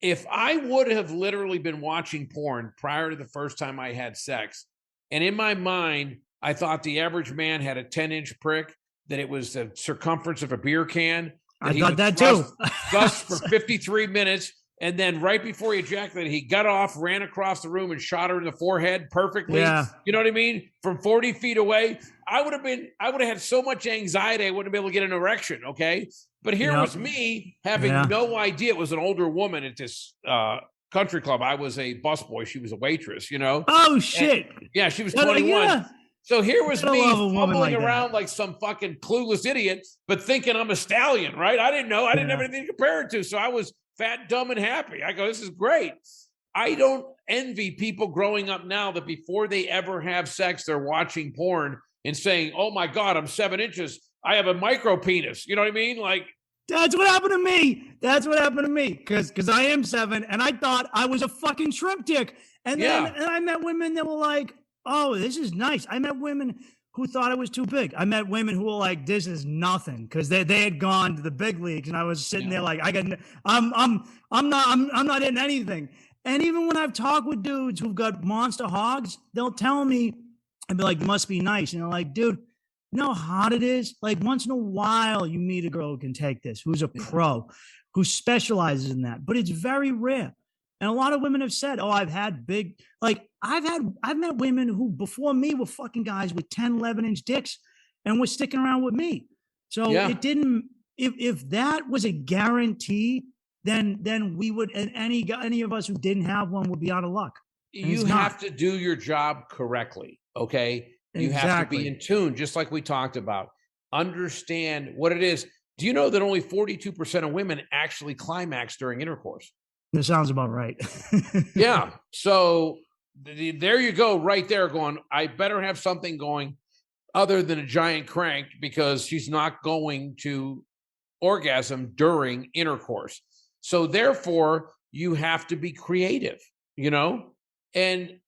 If I would have literally been watching porn prior to the first time I had sex, and in my mind, I thought the average man had a 10-inch prick, that it was the circumference of a beer can. I thought that too. Thus for 53 minutes, And then right before he ejaculated, he got off, ran across the room, and shot her in the forehead perfectly. Yeah. You know what I mean? From 40 feet away. I would have had so much anxiety, I wouldn't be able to get an erection. Okay. But here was me having no idea it was an older woman at this country club. I was a busboy. She was a waitress, you know? Oh, shit. And, yeah, she was 21. Yeah. So here was me fumbling like around like some fucking clueless idiot, but thinking I'm a stallion, right? I didn't know. I didn't have anything to compare it to. So I was fat, dumb, and happy. I go, this is great. I don't envy people growing up now that before they ever have sex, they're watching porn and saying, oh my God, I'm 7 inches. I have a micro penis. You know what I mean? Like, that's what happened to me. That's what happened to me. Because I am 7 and I thought I was a fucking shrimp dick. And then and I met women that were like, oh, this is nice. I met women who thought it was too big. I met women who were like, this is nothing, because they had gone to the big leagues, and I was sitting there like, I'm not in anything. And even when I've talked with dudes who've got monster hogs, they'll tell me, and be like, must be nice. And they're like, dude, you know how hard it is? Like, once in a while you meet a girl who can take this, who's a pro, who specializes in that, but it's very rare. And a lot of women have said, oh, I've had big, like I've met women who before me were fucking guys with 10, 11-inch dicks and were sticking around with me. So it didn't, if that was a guarantee, then we would, and any of us who didn't have one would be out of luck. And you have to do your job correctly. Okay. You have to be in tune, just like we talked about. Understand what it is. Do you know that only 42% of women actually climax during intercourse? That sounds about right. Yeah. So there you go, right there, going, I better have something going other than a giant crank, because she's not going to orgasm during intercourse. So therefore, you have to be creative, you know? And,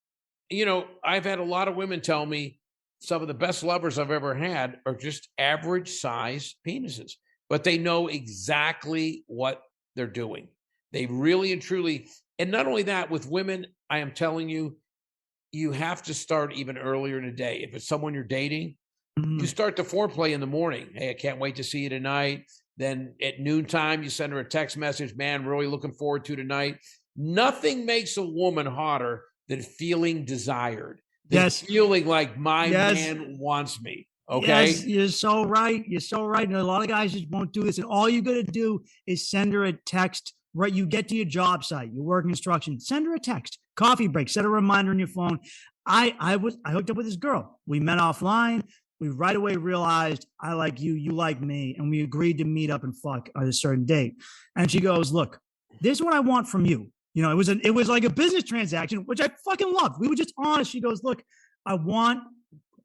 you know, I've had a lot of women tell me some of the best lovers I've ever had are just average size penises, but they know exactly what they're doing. They really and truly, and not only that, with women, I am telling you, you have to start even earlier in the day. If it's someone you're dating, you start the foreplay in the morning. Hey, I can't wait to see you tonight. Then at noontime, you send her a text message, man, really looking forward to tonight. Nothing makes a woman hotter than feeling desired. Than feeling like my man wants me. Okay. Yes, you're so right. You're so right. And a lot of guys just won't do this. And all you got to do is send her a text. Right, you get to your job site, your work instruction, send her a text, coffee break, set a reminder on your phone. I hooked up with this girl. We met offline. We right away realized I like you, you like me, and we agreed to meet up and fuck on a certain date. And she goes, look, this is what I want from you. You know, it was like a business transaction, which I fucking loved. We were just honest. She goes, look, I want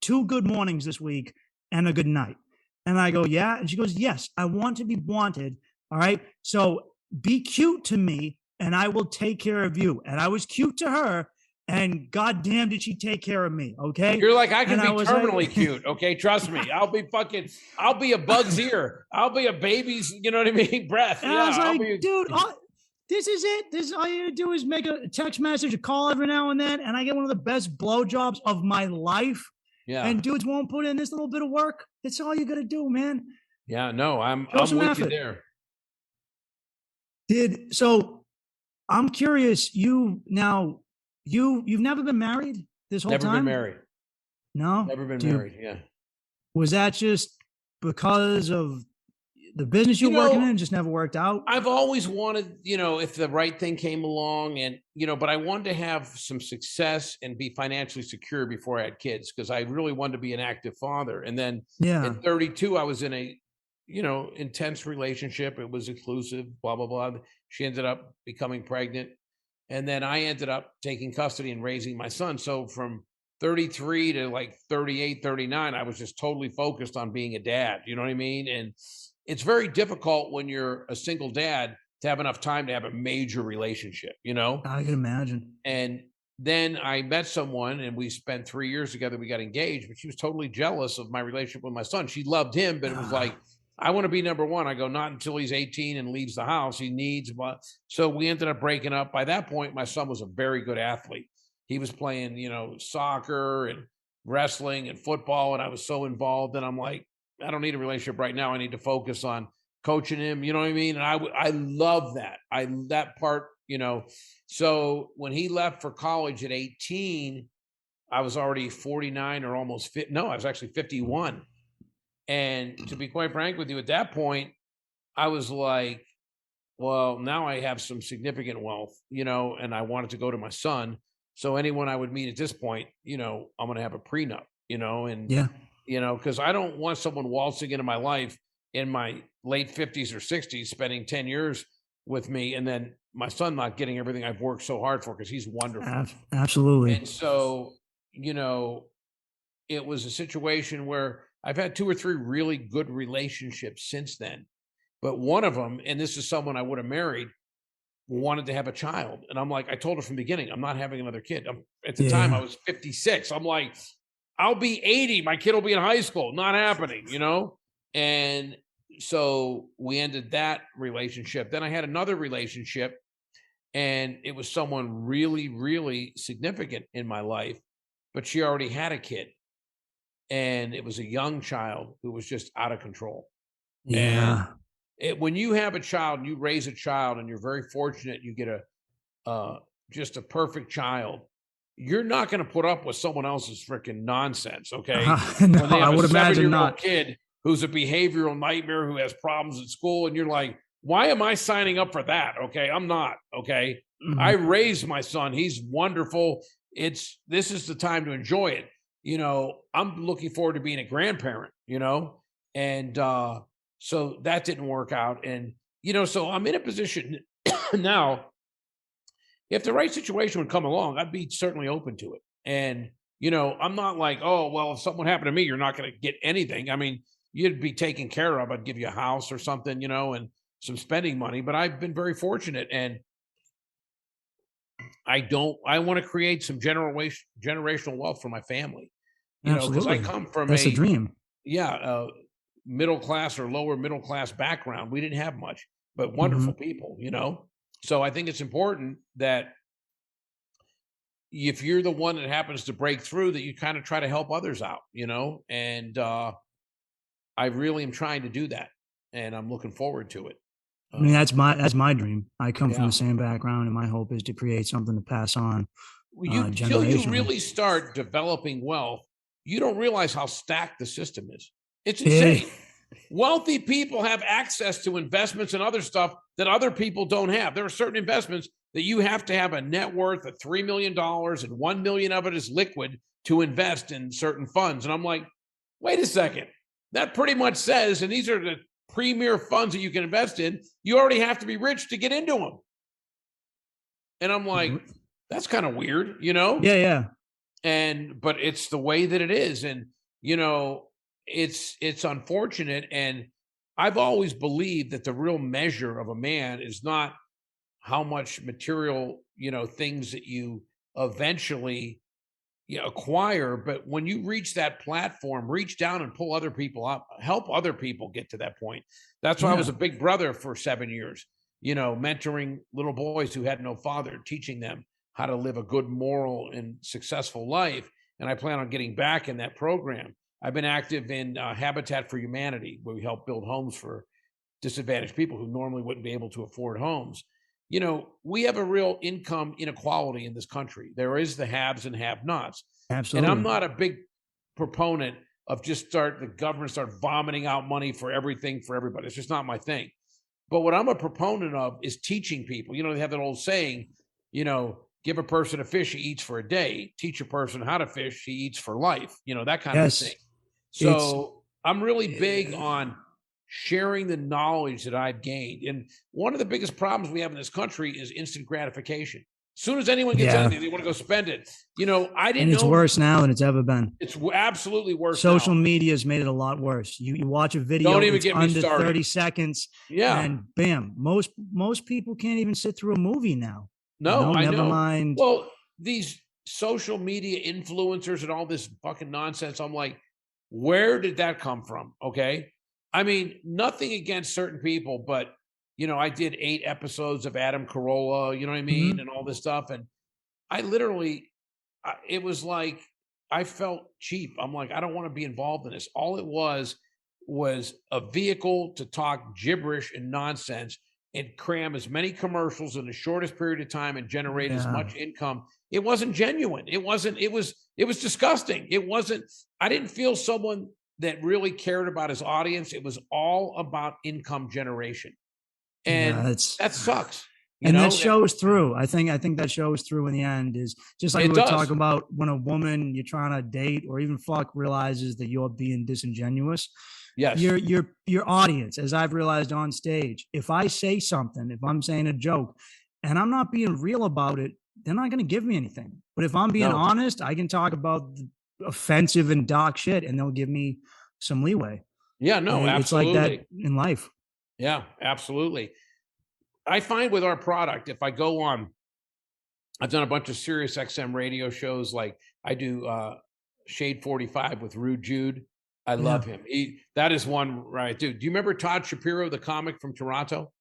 2 good mornings this week and a good night. And I go, yeah. And she goes, yes, I want to be wanted. All right. So be cute to me and I will take care of you. And I was cute to her, and goddamn did she take care of me. Okay. You're like, I can be terminally cute. Okay. Trust me. I'll be a bug's ear. I'll be a baby's, you know what I mean? Breath. And I was like, dude, this is it. This all you do is make a text message, a call every now and then. And I get one of the best blowjobs of my life. Yeah. And dudes won't put in this little bit of work. That's all you got to do, man. Yeah, no, I'm with you there. So I'm curious, you've never been married this whole time? Never been married. No? Never been married, yeah. Was that just because of the business you're working in, just never worked out? I've always wanted, if the right thing came along and, but I wanted to have some success and be financially secure before I had kids, because I really wanted to be an active father. And then at 32, I was in a intense relationship. It was exclusive, blah, blah, blah. She ended up becoming pregnant. And then I ended up taking custody and raising my son. So from 33 to like 38, 39, I was just totally focused on being a dad. You know what I mean? And it's very difficult when you're a single dad to have enough time to have a major relationship, I can imagine. And then I met someone and we spent 3 years together. We got engaged, but she was totally jealous of my relationship with my son. She loved him, but it was like, I want to be number one. I go, not until he's 18 and leaves the house. He needs, so we ended up breaking up. By that point, my son was a very good athlete. He was playing, soccer and wrestling and football. And I was so involved. And I'm like, I don't need a relationship right now. I need to focus on coaching him. You know what I mean? And I love that. That part you know. So when he left for college at 18, I was already 49 or almost fit. No, I was actually 51. And to be quite frank with you, at that point, I was like, well, now I have some significant wealth, you know, and I wanted to go to my son. So anyone I would meet at this point, you know, I'm going to have a prenup, you know, and, Yeah. you know, because I don't want someone waltzing into my life in my late 50s or 60s, spending 10 years with me, and then my son not getting everything I've worked so hard for, because he's wonderful. Absolutely. And so, you know, it was a situation where I've had 2 or 3 really good relationships since then. But one of them, and this is someone I would have married, wanted to have a child. And I'm like, I told her from the beginning, I'm not having another kid. At the time, I was 56. I'm like, I'll be 80. My kid will be in high school. Not happening, you know? And so we ended that relationship. Then I had another relationship, and it was someone really, really significant in my life, but she already had a kid. And it was a young child who was just out of control. Yeah. And when you have a child and you raise a child and you're very fortunate, you get just a perfect child, you're not going to put up with someone else's freaking nonsense. Okay. No, When they have I would a imagine 7-year-old not. kid who's a behavioral nightmare, who has problems at school, and you're like, why am I signing up for that? Okay. I'm not. Okay. I raised my son. He's wonderful. This is the time to enjoy it. You know, I'm looking forward to being a grandparent, you know, and, so that didn't work out. And, you know, so I'm in a position now, if the right situation would come along, I'd be certainly open to it. And, you know, I'm not like, oh, well, if something happened to me, you're not going to get anything. I mean, you'd be taken care of. I'd give you a house or something, you know, and some spending money. But I've been very fortunate, and I want to create some generational wealth for my family, you know, because I Absolutely. come from That's a dream. middle class or lower middle class background. We didn't have much, but wonderful people, you know? So I think it's important that if you're the one that happens to break through, that you kind of try to help others out, you know? And I really am trying to do that, and I'm looking forward to it. I mean, that's my dream. I come from Yeah. the same background, and my hope is to create something to pass on Till you generationally. really start developing wealth, you don't realize how stacked the system is. It's Yeah. insane. Wealthy people have access to investments and other stuff that other people don't have. There are certain investments that you have to have a net worth of $3 million, and 1 million of it is liquid to invest in certain funds. And I'm like, wait a second. That pretty much says, and these are the premier funds that you can invest in, you already have to be rich to get into them. And I'm like, that's kind of weird, you know? Yeah. But it's the way that it is. And, you know, it's unfortunate. And I've always believed that the real measure of a man is not how much material, you know, things that you eventually acquire, but when you reach that platform, reach down and pull other people up, help other people get to that point. That's why I was a big brother for 7 years, you know, mentoring little boys who had no father, teaching them how to live a good, moral, and successful life. And I plan on getting back in that program. I've been active in Habitat for Humanity, where we help build homes for disadvantaged people who normally wouldn't be able to afford homes. You know, we have a real income inequality in this country. There is the haves and have-nots. Absolutely. And I'm not a big proponent of the government start vomiting out money for everything for everybody. It's just not my thing. But what I'm a proponent of is teaching people. You know, they have that old saying, you know, give a person a fish, he eats for a day. Teach a person how to fish, he eats for life. You know, that kind of thing. So I'm really big on sharing the knowledge that I've gained. And one of the biggest problems we have in this country is instant gratification. As soon as anyone gets anything, they want to go spend it. You know, I didn't know. And it's worse now than it's ever been. It's absolutely worse. Social media has made it a lot worse. You watch a video, don't even it's get me under started. 30 seconds. Yeah. And bam, most people can't even sit through a movie now. No, I never know. mind. Well, these social media influencers and all this fucking nonsense, I'm like, where did that come from? Okay. I mean, nothing against certain people, but, you know, I did 8 episodes of Adam Carolla, you know what I mean? And all this stuff. And I literally, it was like, I felt cheap. I'm like, I don't want to be involved in this. All it was a vehicle to talk gibberish and nonsense and cram as many commercials in the shortest period of time and generate as much income. It wasn't genuine. It was disgusting. I didn't feel someone that really cared about his audience. It was all about income generation. And that sucks. And that shows through. I think that shows through in the end. Is just like we were talking about when a woman you're trying to date or even fuck realizes that you're being disingenuous. Yes. Your audience, as I've realized on stage, if I say something, if I'm saying a joke and I'm not being real about it, they're not going to give me anything. But if I'm being honest, I can talk about offensive and dark shit and they'll give me some leeway. Yeah, no, absolutely. It's like that in life. Yeah, absolutely. I find with our product, if I go on, I've done a bunch of Sirius XM radio shows. Like I do Shade 45 with Rude Jude. I love him. That is one, right, dude. Do you remember Todd Shapiro, the comic from Toronto?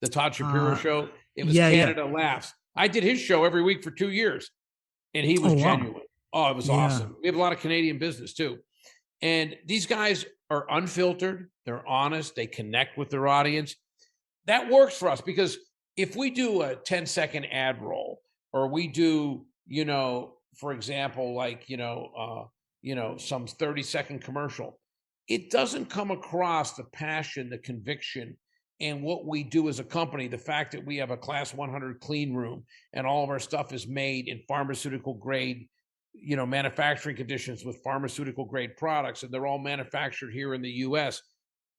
The Todd Shapiro show? It was Canada Laughs. I did his show every week for 2 years, and he was genuine. Oh, it was awesome. We have a lot of Canadian business too. And these guys are unfiltered. They're honest. They connect with their audience. That works for us because if we do a 10-second ad roll or we do, for example, like, some 30-second commercial, it doesn't come across the passion, the conviction, and what we do as a company, the fact that we have a class 100 clean room and all of our stuff is made in pharmaceutical grade, manufacturing conditions with pharmaceutical grade products, and they're all manufactured here in the US.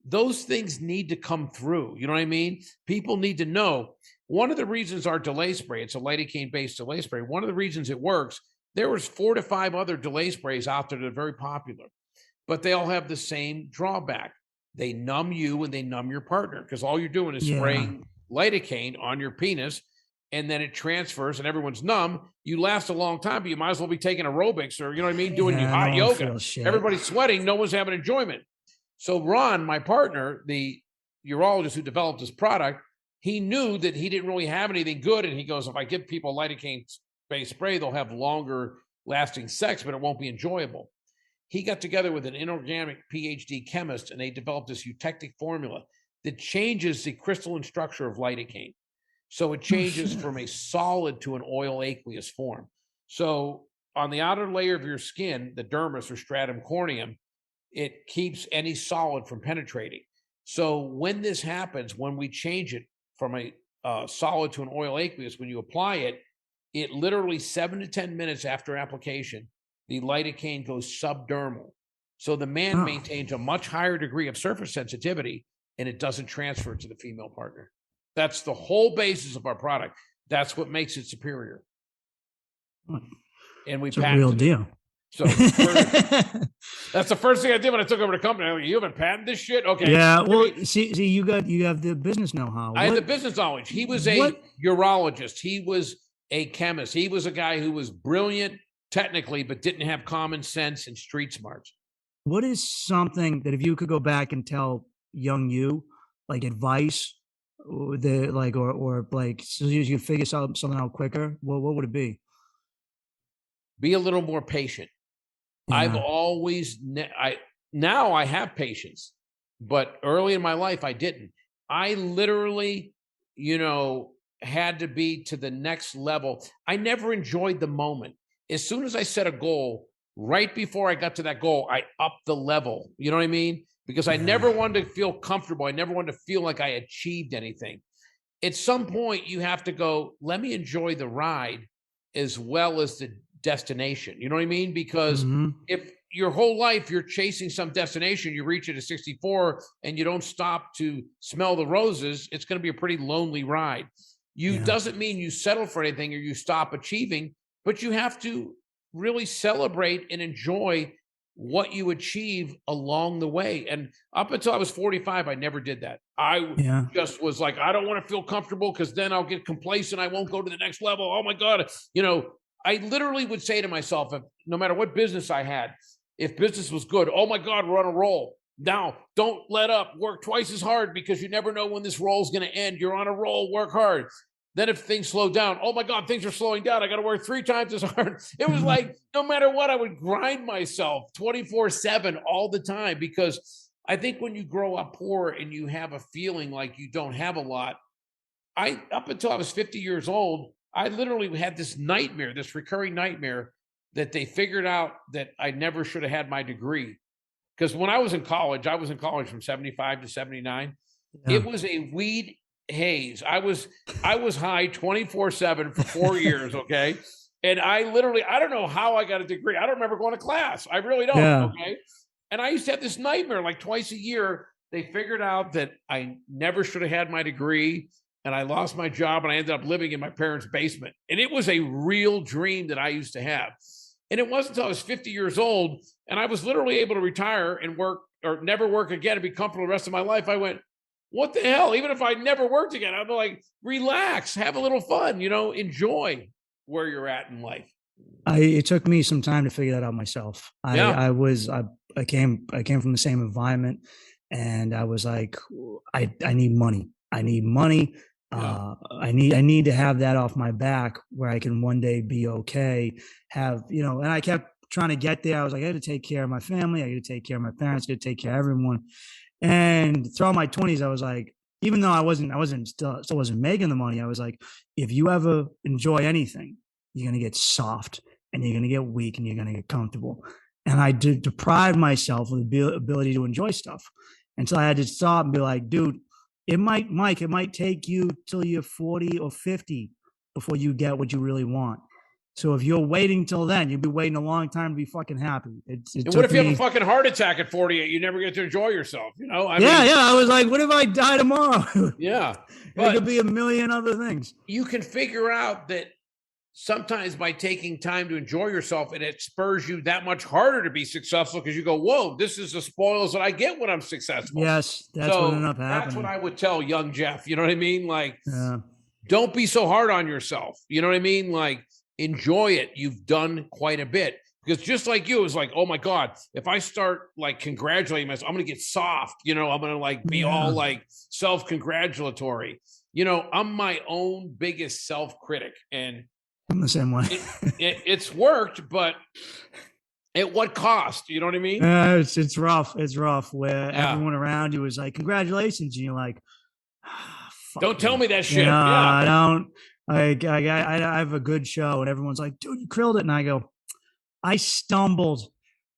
Those things need to come through. You know what I mean? People need to know. One of the reasons our delay spray, it's a lidocaine-based delay spray. One of the reasons it works, there was 4 to 5 other delay sprays out there that are very popular, but they all have the same drawback. They numb you and they numb your partner because all you're doing is spraying lidocaine on your penis, and then it transfers and everyone's numb. You last a long time, but you might as well be taking aerobics or, doing hot yoga. Everybody's sweating. No one's having enjoyment. So Ron, my partner, the urologist who developed this product, he knew that he didn't really have anything good. And he goes, if I give people lidocaine-based spray, they'll have longer lasting sex, but it won't be enjoyable. He got together with an inorganic PhD chemist, and they developed this eutectic formula that changes the crystalline structure of lidocaine. So it changes from a solid to an oil aqueous form. So on the outer layer of your skin, the dermis or stratum corneum, it keeps any solid from penetrating. So when this happens, when we change it from a solid to an oil aqueous, when you apply it, it literally 7 to 10 minutes after application, the lidocaine goes subdermal. So the man maintains a much higher degree of surface sensitivity, and it doesn't transfer to the female partner. That's the whole basis of our product. That's what makes it superior. And we patented a real deal. So that's the first thing I did when I took over the company. I'm like, you haven't patented this shit? Okay. Yeah. Well, see, you have the business know-how. I had the business knowledge. He was a urologist. He was a chemist. He was a guy who was brilliant technically, but didn't have common sense and street smarts. What is something that if you could go back and tell young you, like advice, so you figure something out quicker? What would it be? Be a little more patient. Yeah. I've always, now I have patience, but early in my life, I didn't. I literally, had to be to the next level. I never enjoyed the moment. As soon as I set a goal, right before I got to that goal, I upped the level. You know what I mean? Because I never wanted to feel comfortable. I never wanted to feel like I achieved anything. At some point, you have to go, let me enjoy the ride as well as the destination. You know what I mean? Because if your whole life you're chasing some destination, you reach it at 64 and you don't stop to smell the roses, it's going to be a pretty lonely ride. Doesn't mean you settle for anything or you stop achieving, but you have to really celebrate and enjoy what you achieve along the way. And up until I was 45, I never did that. I just was like, I don't want to feel comfortable because then I'll get complacent. I won't go to the next level. Oh my God. I literally would say to myself, no matter what business I had, if business was good, oh my God, we're on a roll. Now, don't let up. Work twice as hard because you never know when this roll is going to end. You're on a roll. Work hard. Then if things slow down, oh my God, things are slowing down. I got to work 3 times as hard. It was like, no matter what, I would grind myself 24/7 all the time because I think when you grow up poor and you have a feeling like you don't have a lot, up until I was 50 years old, I literally had this nightmare, this recurring nightmare that they figured out that I never should have had my degree. Because when I was in college from 75 to 79. Yeah. It was a weed haze. I was high 24/7 for 4 years, okay? And I don't know how I got a degree. I don't remember going to class. I really don't, okay? And I used to have this nightmare like twice a year. They figured out that I never should have had my degree, and I lost my job, and I ended up living in my parents' basement. And it was a real dream that I used to have. And it wasn't until I was 50 years old, and I was literally able to retire and work or never work again and be comfortable the rest of my life. I went, what the hell? Even if I never worked again, I'd be like, relax, have a little fun, enjoy where you're at in life. It took me some time to figure that out myself. I came from the same environment, and I was like, I need money. I need money. Yeah. I need to have that off my back where I can one day be okay. And I kept trying to get there. I was like, I got to take care of my family. I got to take care of my parents. I got to take care of everyone. And throughout my 20s, I was like, even though I still wasn't making the money, I was like, if you ever enjoy anything, you're going to get soft and you're going to get weak and you're going to get comfortable. And I did deprive myself of the ability to enjoy stuff until I had to stop and be like, dude, it might take you till you're 40 or 50 before you get what you really want. So if you're waiting till then, you'll be waiting a long time to be fucking happy. And what if you have a fucking heart attack at 48? You never get to enjoy yourself, I mean, I was like, what if I die tomorrow? Yeah. There could be a million other things. You can figure out that sometimes by taking time to enjoy yourself, and it spurs you that much harder to be successful because you go, whoa, this is the spoils that I get when I'm successful. Yes, that's what ended up happening. That's what I would tell young Jeff. You know what I mean? Like, don't be so hard on yourself. You know what I mean? Like, enjoy it. You've done quite a bit. Because just like you, it's like, oh my God, if I start like congratulating myself, I'm going to get soft. I'm going to like be all like self-congratulatory. I'm my own biggest self-critic. And I'm the same way. It's worked, but at what cost? You know what I mean? It's rough. It's rough where everyone around you is like, congratulations. And you're like, don't tell me that shit. I don't. I have a good show, and everyone's like, dude, you killed it. And I go, I stumbled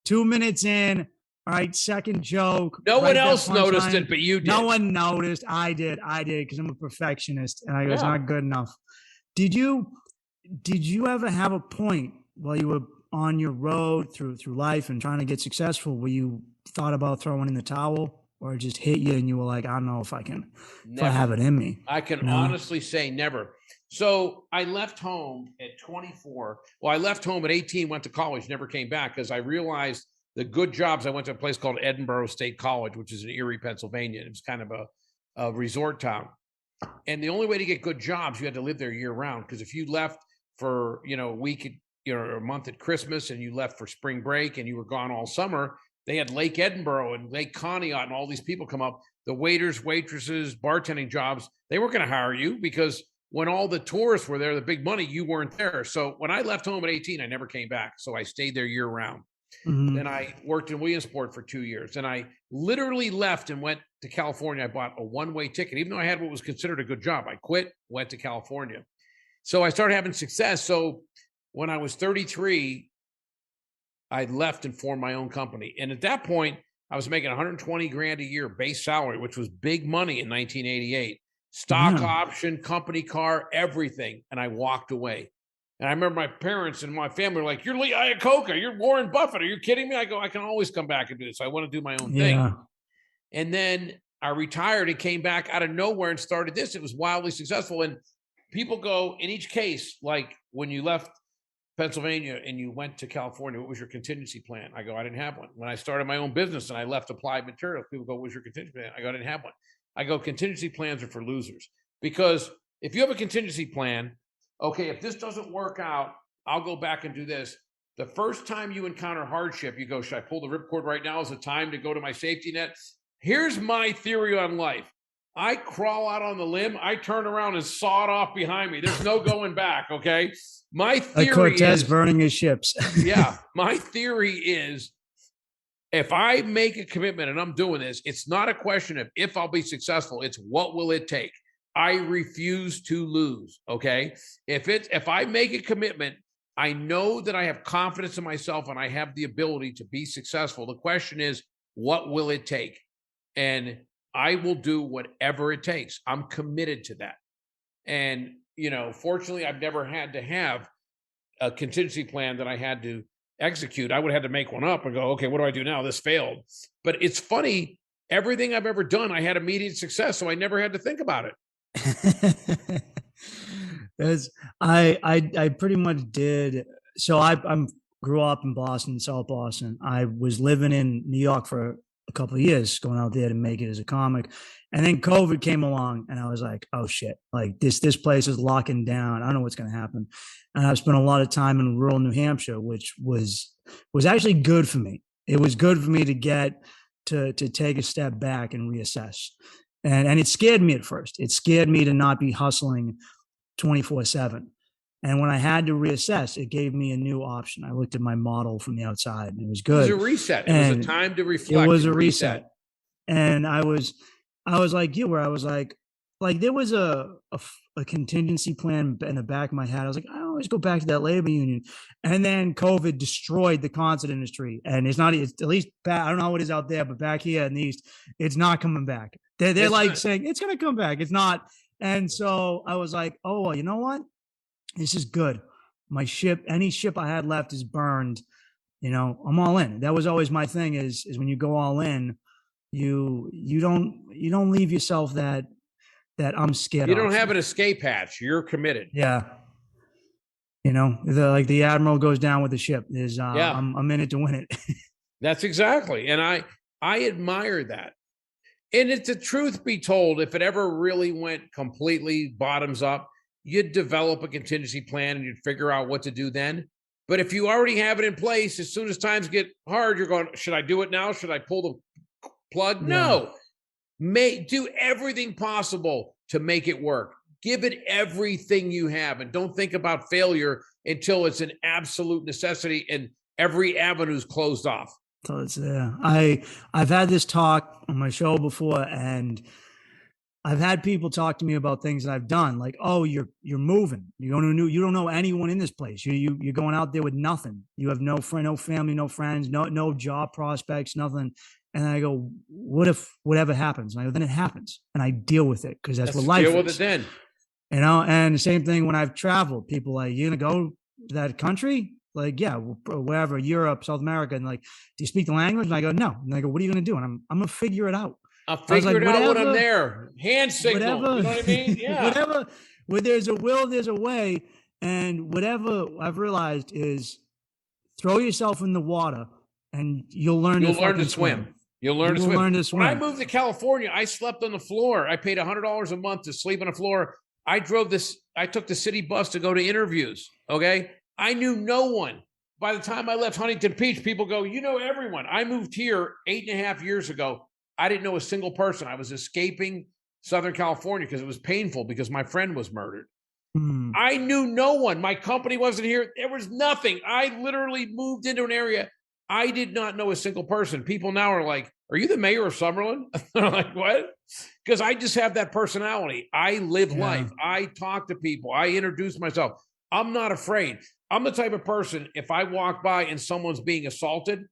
2 minutes in. All right, second joke. No one else noticed it, but you did. No one noticed. I did because I'm a perfectionist, and I go, it's not good enough. Did you ever have a point while you were on your road through life and trying to get successful where you thought about throwing in the towel? Or it just hit you and you were like, I don't know if I have it in me. I can honestly say never. So I left home at 24. Well, I left home at 18, went to college, never came back because I realized the good jobs. I went to a place called Edinburgh State College, which is in Erie, Pennsylvania. It was kind of a resort town. And the only way to get good jobs, you had to live there year round. Because if you left for, a week, or a month at Christmas and you left for spring break and you were gone all summer, they had Lake Edinburgh and Lake Conneaut and all these people come up. The waiters, waitresses, bartending jobs, they weren't going to hire you because when all the tourists were there, the big money, you weren't there. So when I left home at 18, I never came back. So I stayed there year round. Mm-hmm. Then I worked in Williamsport for 2 years. And I literally left and went to California. I bought a one-way ticket. Even though I had what was considered a good job, I quit, went to California. So I started having success. So when I was 33, I left and formed my own company. And at that point, I was making 120 grand a year base salary, which was big money in 1988. Stock option, company car, everything. And I walked away. And I remember my parents and my family were like, you're Lee Iacocca, you're Warren Buffett. Are you kidding me? I go, I can always come back and do this. I want to do my own thing. And then I retired and came back out of nowhere and started this. It was wildly successful. And people go, in each case, like when you left Pennsylvania and you went to California, what was your contingency plan? I go, I didn't have one. When I started my own business and I left Applied Materials, people go, what was your contingency plan? I go, I didn't have one. I go, contingency plans are for losers. Because if you have a contingency plan, okay, if this doesn't work out, I'll go back and do this. The first time you encounter hardship, you go, should I pull the ripcord right now? Is it time to go to my safety net? Here's my theory on life. I crawl out on the limb, I turn around and saw it off behind me. There's no going back, okay? My theory like Cortez burning his ships. My theory is if I make a commitment and I'm doing this, it's not a question of if I'll be successful, it's what will it take? I refuse to lose. Okay. If I make a commitment, I know that I have confidence in myself and I have the ability to be successful. The question is, what will it take? And I will do whatever it takes. I'm committed to that. And, fortunately, I've never had to have a contingency plan that I had to execute. I would have had to make one up and go, okay, what do I do now? This failed. But it's funny. Everything I've ever done, I had immediate success. So I never had to think about it. I pretty much did. So I'm grew up in Boston, South Boston. I was living in New York for a couple of years, going out there to make it as a comic. And then COVID came along and I was like, oh shit, like this place is locking down. I don't know what's going to happen. And I've spent a lot of time in rural New Hampshire, which was actually good for me. It was good for me to get to take a step back and reassess. And it scared me at first. It scared me to not be hustling 24/7. And when I had to reassess, it gave me a new option. I looked at my model from the outside and it was good. It was a reset. It was a time to reflect. It was a reset. And I was like you, where I was like there was a contingency plan in the back of my head. I was like, I always go back to that labor union. And then COVID destroyed the concert industry. And it's at least back, I don't know how it is out there, but back here in the East, it's not coming back. They're like saying it's going to come back. It's not. And so I was like, oh, well, you know what? This is good. Any ship I had left is burned. I'm all in. That was always my thing is when you go all in, you don't leave yourself that I'm scared. You don't have an escape hatch. You're committed. Yeah. The admiral goes down with the ship is, I'm in it to win it. That's exactly. And I admire that. And it's the truth be told, if it ever really went completely bottoms up, you'd develop a contingency plan and you'd figure out what to do then. But if you already have it in place, as soon as times get hard, you're going, should I do it now? Should I pull the plug? No. Do everything possible to make it work. Give it everything you have and don't think about failure until it's an absolute necessity and every avenue is closed off. So it's I've had this talk on my show before, and I've had people talk to me about things that I've done, like, oh, you're moving. You don't know anyone in this place. You're going out there with nothing. You have no friend, no family, no friends, no job prospects, nothing. And I go, what if whatever happens? And I go, then it happens, and I deal with it because that's what life is. Deal with it then. And the same thing when I've traveled. People are like, you gonna go to that country? Like, yeah, wherever, Europe, South America. And like, do you speak the language? And I go, no. And I go, what are you going to do? And I'm going to figure it out. I'll figure it out when I'm there. Hand signal. You know what I mean? Yeah. Whatever. Where there's a will, there's a way. And whatever I've realized is throw yourself in the water and you'll learn to swim. You'll learn to swim. When I moved to California, I slept on the floor. I paid $100 a month to sleep on the floor. I took the city bus to go to interviews. Okay. I knew no one. By the time I left Huntington Beach, people go, you know everyone. I moved here 8.5 years ago. I didn't know a single person. I was escaping Southern California because it was painful because my friend was murdered. I knew no one. My company wasn't here. There was nothing. I literally moved into an area. I did not know a single person. People now are like, are you the mayor of Summerlin? They're like, what? Because I just have that personality. I live life. I talk to people. I introduce myself. I'm not afraid. I'm the type of person, if I walk by and someone's being assaulted,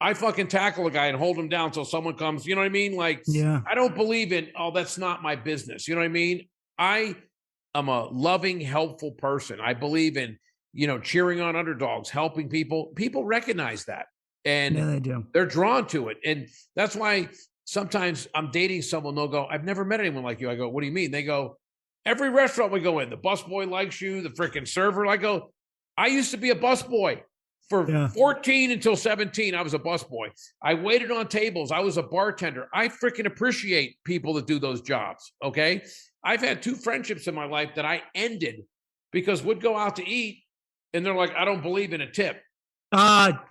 I fucking tackle a guy and hold him down until someone comes. You know what I mean? Like, I don't believe in, oh, that's not my business. You know what I mean? I am a loving, helpful person. I believe in, cheering on underdogs, helping people. People recognize that. And they do. They're drawn to it. And that's why sometimes I'm dating someone, they'll go, I've never met anyone like you. I go, what do you mean? They go, every restaurant we go in, the busboy likes you, the freaking server. I go, I used to be a busboy for 14 until 17. I was a busboy. I waited on tables. I was a bartender. I freaking appreciate people that do those jobs. Okay. I've had 2 friendships in my life that I ended because we'd go out to eat and they're like, I don't believe in a tip.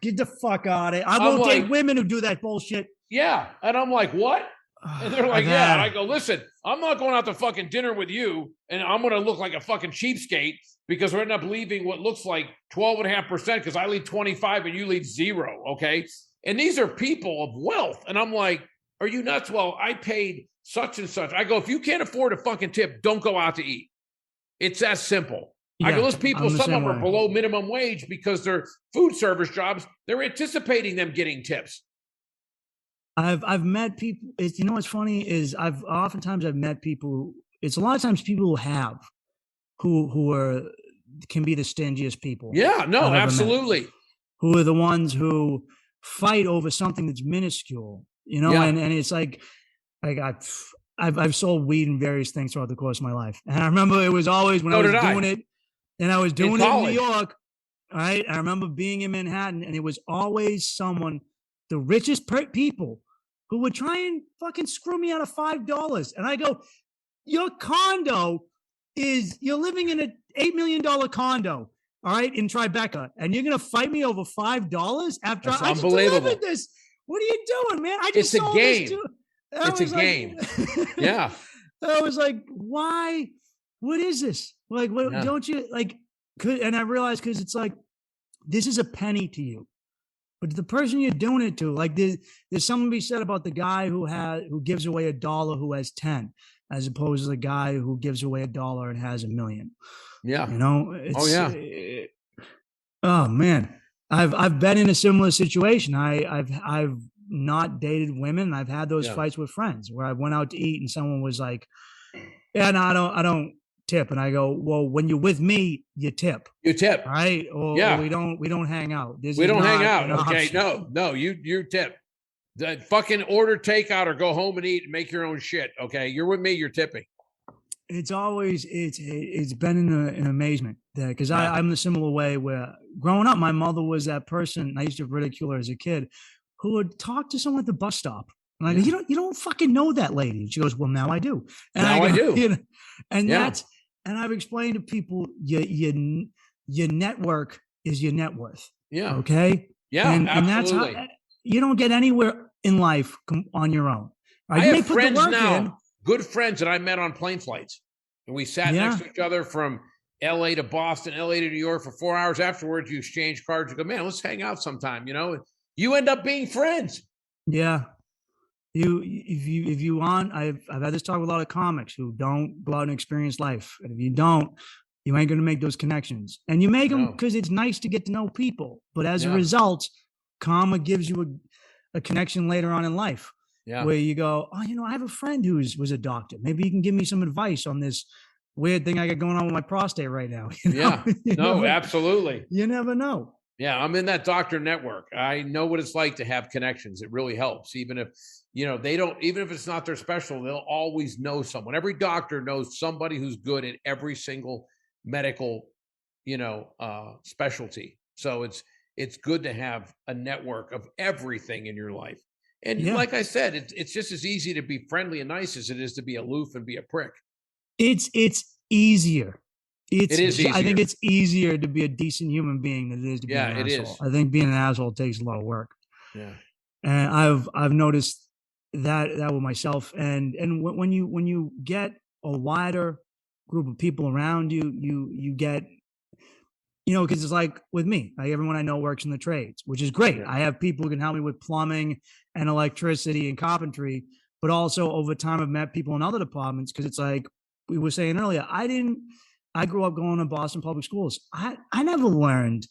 Get the fuck out of it. I won't date women who do that bullshit. Yeah. And I'm like, what? And they're like, yeah. And I go, listen, I'm not going out to fucking dinner with you and I'm going to look like a fucking cheapskate because we're not leaving what looks like 12.5% because I leave 25 and you leave 0. Okay. And these are people of wealth. And I'm like, Are you nuts? Well, I paid such and such. I go, if you can't afford a fucking tip, don't go out to eat. It's that simple. I go, those people, some of them are below minimum wage because they're food service jobs. They're anticipating them getting tips. I've met people. You know what's funny is I've met people. It's a lot of times people who can be the stingiest people. Yeah, no, absolutely. Who are the ones who fight over something that's minuscule, you know? Yeah. And it's like I've sold weed and various things throughout the course of my life. And I remember it was always when I was doing it, and I was doing it in New York, right? I remember being in Manhattan, and it was always someone, the richest people, who would try and fucking screw me out of $5. And I go, your condo you're living in an $8 million condo, all right, in Tribeca, and you're going to fight me over $5 after I just delivered this. What are you doing, man? I just sold this to. It's a game. Yeah. I was like, why? What is this? Like, what, don't you like? And I realized because it's like, this is a penny to you, but the person you're doing it to, like, there's something to be said about the guy who gives away $1 who has 10, as opposed to the guy who gives away $1 and has 1 million. Yeah, you know. Oh man, I've been in a similar situation. I've not dated women. I've had those fights with friends where I went out to eat and someone was like, "Yeah, no, I don't tip," and I go, "Well, when you're with me, you tip. You tip, right? Or we don't hang out. We don't hang out. Okay, no, you tip. The fucking order takeout or go home and eat and make your own shit. Okay, you're with me. You're tipping. It's always it's been an amazement because I'm the similar way where growing up, my mother was that person. I used to ridicule her as a kid who would talk to someone at the bus stop. And I go, you don't fucking know that lady. And she goes, well, now I do. And I do. You know, and I've explained to people, your network is your net worth. Yeah. Okay. Yeah. And that's how you don't get anywhere in life on your own. I have friends now, good friends that I met on plane flights. And we sat next to each other from LA to Boston, LA to New York for 4 hours. Afterwards, you exchange cards. You go, man, let's hang out sometime, you know? You end up being friends. Yeah. If you want, I've had this talk with a lot of comics who don't go out and experience life. And if you don't, you ain't going to make those connections. And you make them because it's nice to get to know people. But as a result, karma gives you a connection later on in life. Yeah. Where you go, oh, you know, I have a friend was a doctor. Maybe you can give me some advice on this weird thing I got going on with my prostate right now. You know? Yeah. Absolutely. You never know. Yeah, I'm in that doctor network. I know what it's like to have connections. It really helps. Even if, you know, even if it's not their special, they'll always know someone. Every doctor knows somebody who's good at every single medical, you know, specialty. So it's good to have a network of everything in your life. And like I said, it's just as easy to be friendly and nice as it is to be aloof and be a prick. It's easier. It is easier. I think it's easier to be a decent human being than it is to be an asshole. It is. I think being an asshole takes a lot of work. Yeah. And I've noticed that with myself. And when you get a wider group of people around you, you get, you know, because it's like with me, like everyone I know works in the trades, which is great. Yeah. I have people who can help me with plumbing and electricity and carpentry, but also over time I've met people in other departments because it's like we were saying earlier, I grew up going to Boston public schools. I never learned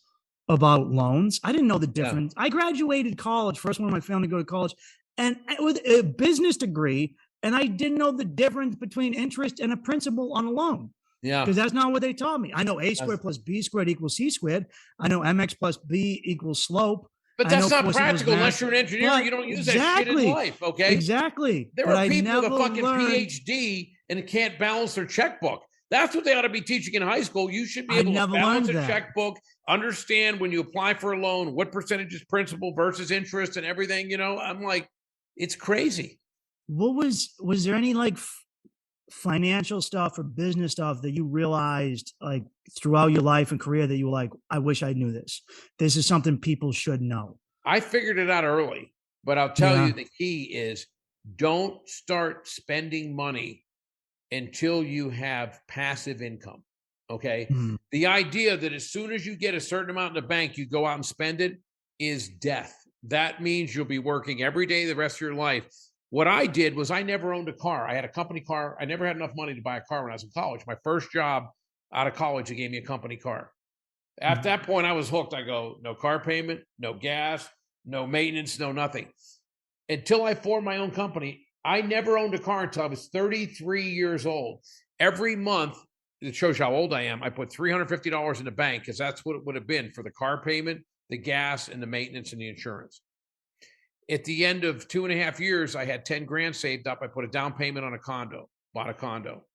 about loans. I didn't know the difference. I graduated college, first one in my family to go to college, and with a business degree, and I didn't know the difference between interest and a principal on a loan. Yeah. Because that's not what they taught me. I know A squared plus B squared equals C squared. I know MX plus B equals slope. But that's not practical unless you're an engineer. You don't use that shit in life, okay? Exactly. There are people with a fucking PhD and can't balance their checkbook. That's what they ought to be teaching in high school. You should be able to balance a checkbook, understand when you apply for a loan, what percentage is principal versus interest and everything. You know, I'm like, it's crazy. What was there any like financial stuff or business stuff that you realized like throughout your life and career that you were like, I wish I knew this. This is something people should know. I figured it out early, but I'll tell you the key is don't start spending money until you have passive income. Okay. Mm-hmm. The idea that as soon as you get a certain amount in the bank, you go out and spend it is death. That means you'll be working every day the rest of your life. What I did was I never owned a car. I had a company car. I never had enough money to buy a car when I was in college. My first job out of college, they gave me a company car. At that point, I was hooked. I go, no car payment, no gas, no maintenance, no nothing. Until I formed my own company, I never owned a car until I was 33 years old. Every month, it shows you how old I am, I put $350 in the bank because that's what it would have been for the car payment, the gas, and the maintenance and the insurance. At the end of 2.5 years, I had 10 grand saved up. I put a down payment on a condo, bought a condo.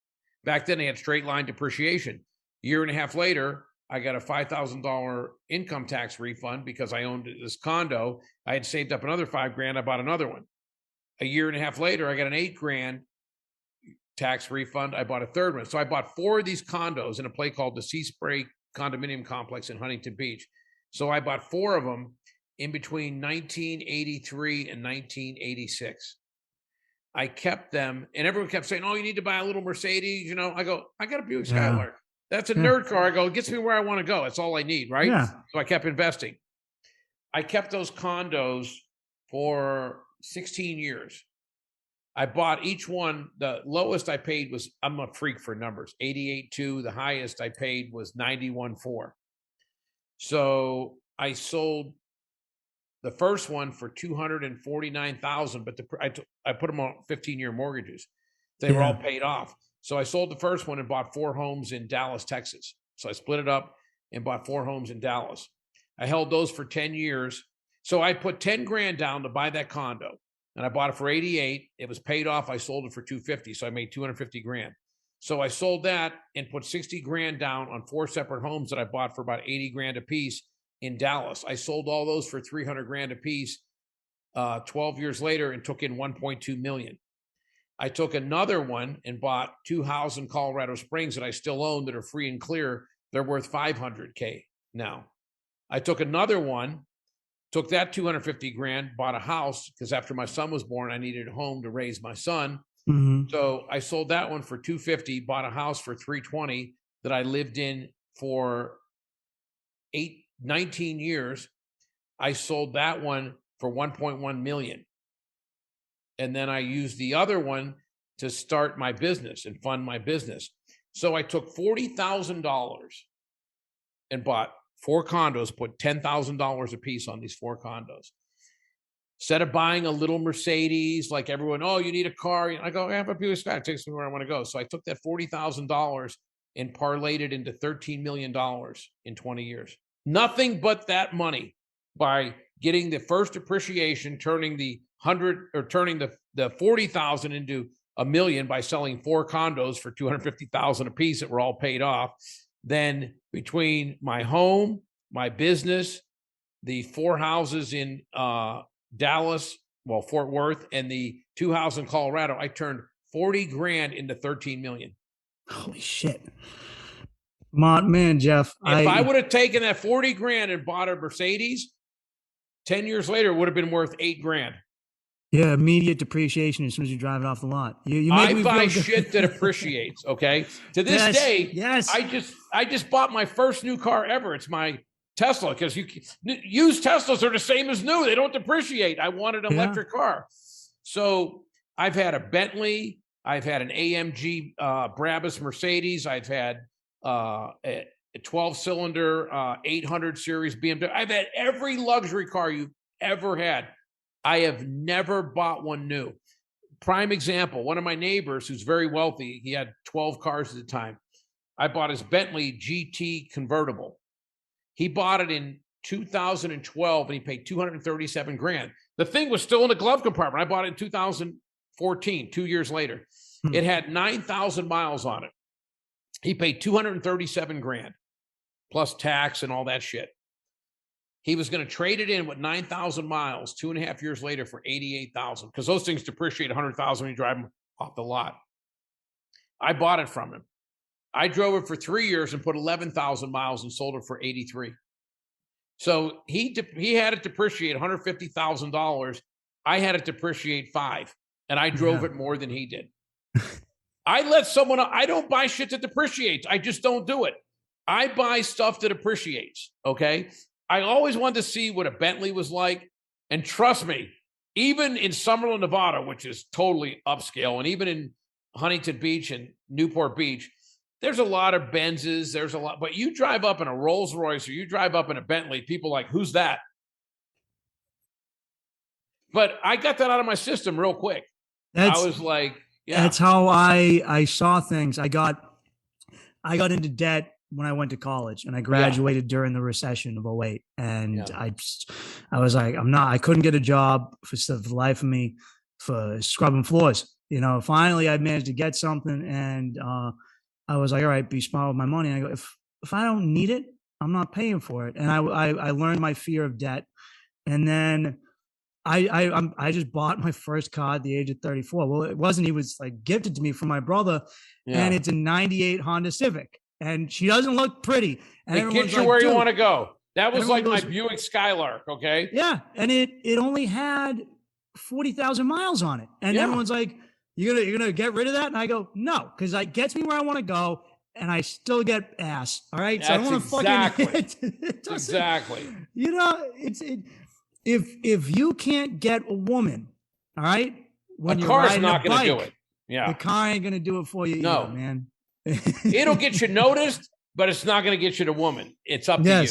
Back then, they had straight line depreciation. A year and a half later, I got a $5,000 income tax refund because I owned this condo. I had saved up another 5 grand. I bought another one. A year and a half later, I got an 8 grand tax refund. I bought a third one. So I bought 4 of these condos in a place called the Sea Spray Condominium Complex in Huntington Beach. So I bought 4 of them in between 1983 and 1986. I kept them, and everyone kept saying, oh, you need to buy a little Mercedes. You know, I go, I got a Buick Skylark. That's a nerd car. I go, it gets me where I want to go. That's all I need, right? Yeah. So I kept investing. I kept those condos for 16 years. I bought each one. The lowest I paid was, I'm a freak for numbers, 88.2. The highest I paid was 91.4. So I sold the first one for $249,000, but I put them on 15-year mortgages. They were all paid off. So I sold the first one and bought 4 homes in Dallas, Texas. So I split it up and bought 4 homes in Dallas. I held those for 10 years. So I put 10 grand down to buy that condo, and I bought it for 88. It was paid off. I sold it for 250. So I made 250 grand. So I sold that and put 60 grand down on 4 separate homes that I bought for about 80 grand a piece in Dallas. I sold all those for 300 grand a piece 12 years later and took in 1.2 million. I took another one and bought 2 houses in Colorado Springs that I still own that are free and clear. They're worth 500K now. I took another one, took that 250 grand, bought a house because after my son was born, I needed a home to raise my son. So I sold that one for 250, bought a house for 320 that I lived in for 19 years. I sold that one for 1.1 million. And then I used the other one to start my business and fund my business. So I took $40,000 and bought 4 condos, put $10,000 a piece on these 4 condos. Instead of buying a little Mercedes, like everyone, oh, you need a car. I go, I have a Buick Skylark, it takes me where I want to go. So I took that $40,000 and parlayed it into $13 million in 20 years. Nothing but that money by getting the first appreciation, turning the 40,000 into $1 million by selling 4 condos for 250,000 a piece that were all paid off. Then between my home, my business, the 4 houses in Dallas, well, Fort Worth, and the 2 houses in Colorado, I turned 40 grand into 13 million. Holy shit. Man, Jeff. If I would have taken that 40 grand and bought a Mercedes, 10 years later, it would have been worth 8 grand. Yeah, immediate depreciation as soon as you drive it off the lot. I buy shit that appreciates, okay? To this day, I just bought my first new car ever. It's my Tesla, because used Teslas are the same as new. They don't depreciate. I wanted an electric car. So I've had a Bentley. I've had an AMG Brabus Mercedes. I've had a 12-cylinder 800 series BMW. I've had every luxury car you've ever had. I have never bought one new. Prime example, one of my neighbors who's very wealthy, he had 12 cars at the time. I bought his Bentley GT convertible. He bought it in 2012 and he paid 237 grand. The thing was still in the glove compartment. I bought it in 2014, 2 years later. It had 9,000 miles on it. He paid 237 grand plus tax and all that shit. He was going to trade it in with 9,000 miles 2.5 years later for 88,000, because those things depreciate 100,000 when you drive them off the lot. I bought it from him. I drove it for 3 years and put 11,000 miles and sold it for 83. So he had it depreciate $150,000. I had it depreciate 5, and I drove it more than he did. I don't buy shit that depreciates. I just don't do it. I buy stuff that appreciates. Okay. I always wanted to see what a Bentley was like. And trust me, even in Summerlin, Nevada, which is totally upscale, and even in Huntington Beach and Newport Beach, there's a lot of Benzes. There's a lot, but you drive up in a Rolls Royce or you drive up in a Bentley, people are like, who's that? But I got that out of my system real quick. I was like, yeah. That's how I saw things. I got into debt when I went to college, and I graduated during the recession of 08. And I was like, I couldn't get a job for the life of me for scrubbing floors. You know, finally I managed to get something, and I was like, all right, be smart with my money. And I go, if I don't need it, I'm not paying for it. And I learned my fear of debt. And then I just bought my first car at the age of 34. Well, it wasn't, he was like gifted to me from my brother, and it's a 98 Honda Civic, and she doesn't look pretty. And it gets you like, where you want to go. That was like my Buick Skylark. Okay. Yeah. And it only had 40,000 miles on it. And everyone's like, you're going to get rid of that? And I go, no, because it gets me where I want to go, and I still get ass. All right. That's so I don't fucking exactly. You know, if you can't get a woman, all right, when a car's not going to do it. Yeah. The car ain't going to do it for you either, man. It'll get you noticed, but it's not going to get you the woman. It's up to you.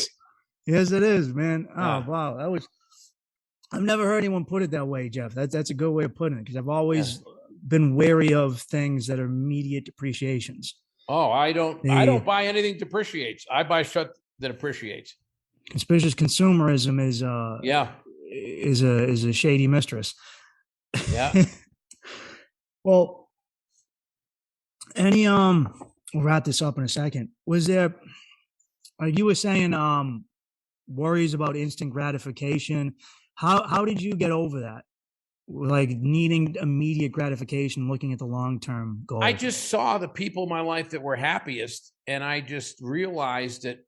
Yes, it is, man. Oh, wow. I've never heard anyone put it that way, Jeff. That's a good way of putting it, because I've always been wary of things that are immediate depreciations. Oh, I don't buy anything depreciates. I buy shit that appreciates. Conspicuous consumerism is a shady mistress. Yeah. Well, we'll wrap this up in a second. Was there, you were saying worries about instant gratification. How did you get over that? Like needing immediate gratification, looking at the long-term goal. I just saw the people in my life that were happiest, and I just realized that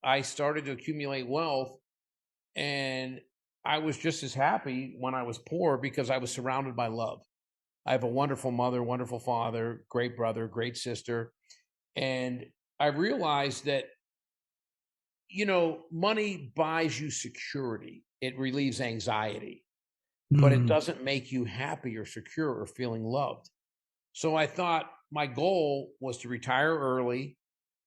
I started to accumulate wealth, and I was just as happy when I was poor because I was surrounded by love. I have a wonderful mother, wonderful father, great brother, great sister. And I realized that, you know, money buys you security. It relieves anxiety, but it doesn't make you happy or secure or feeling loved. So I thought my goal was to retire early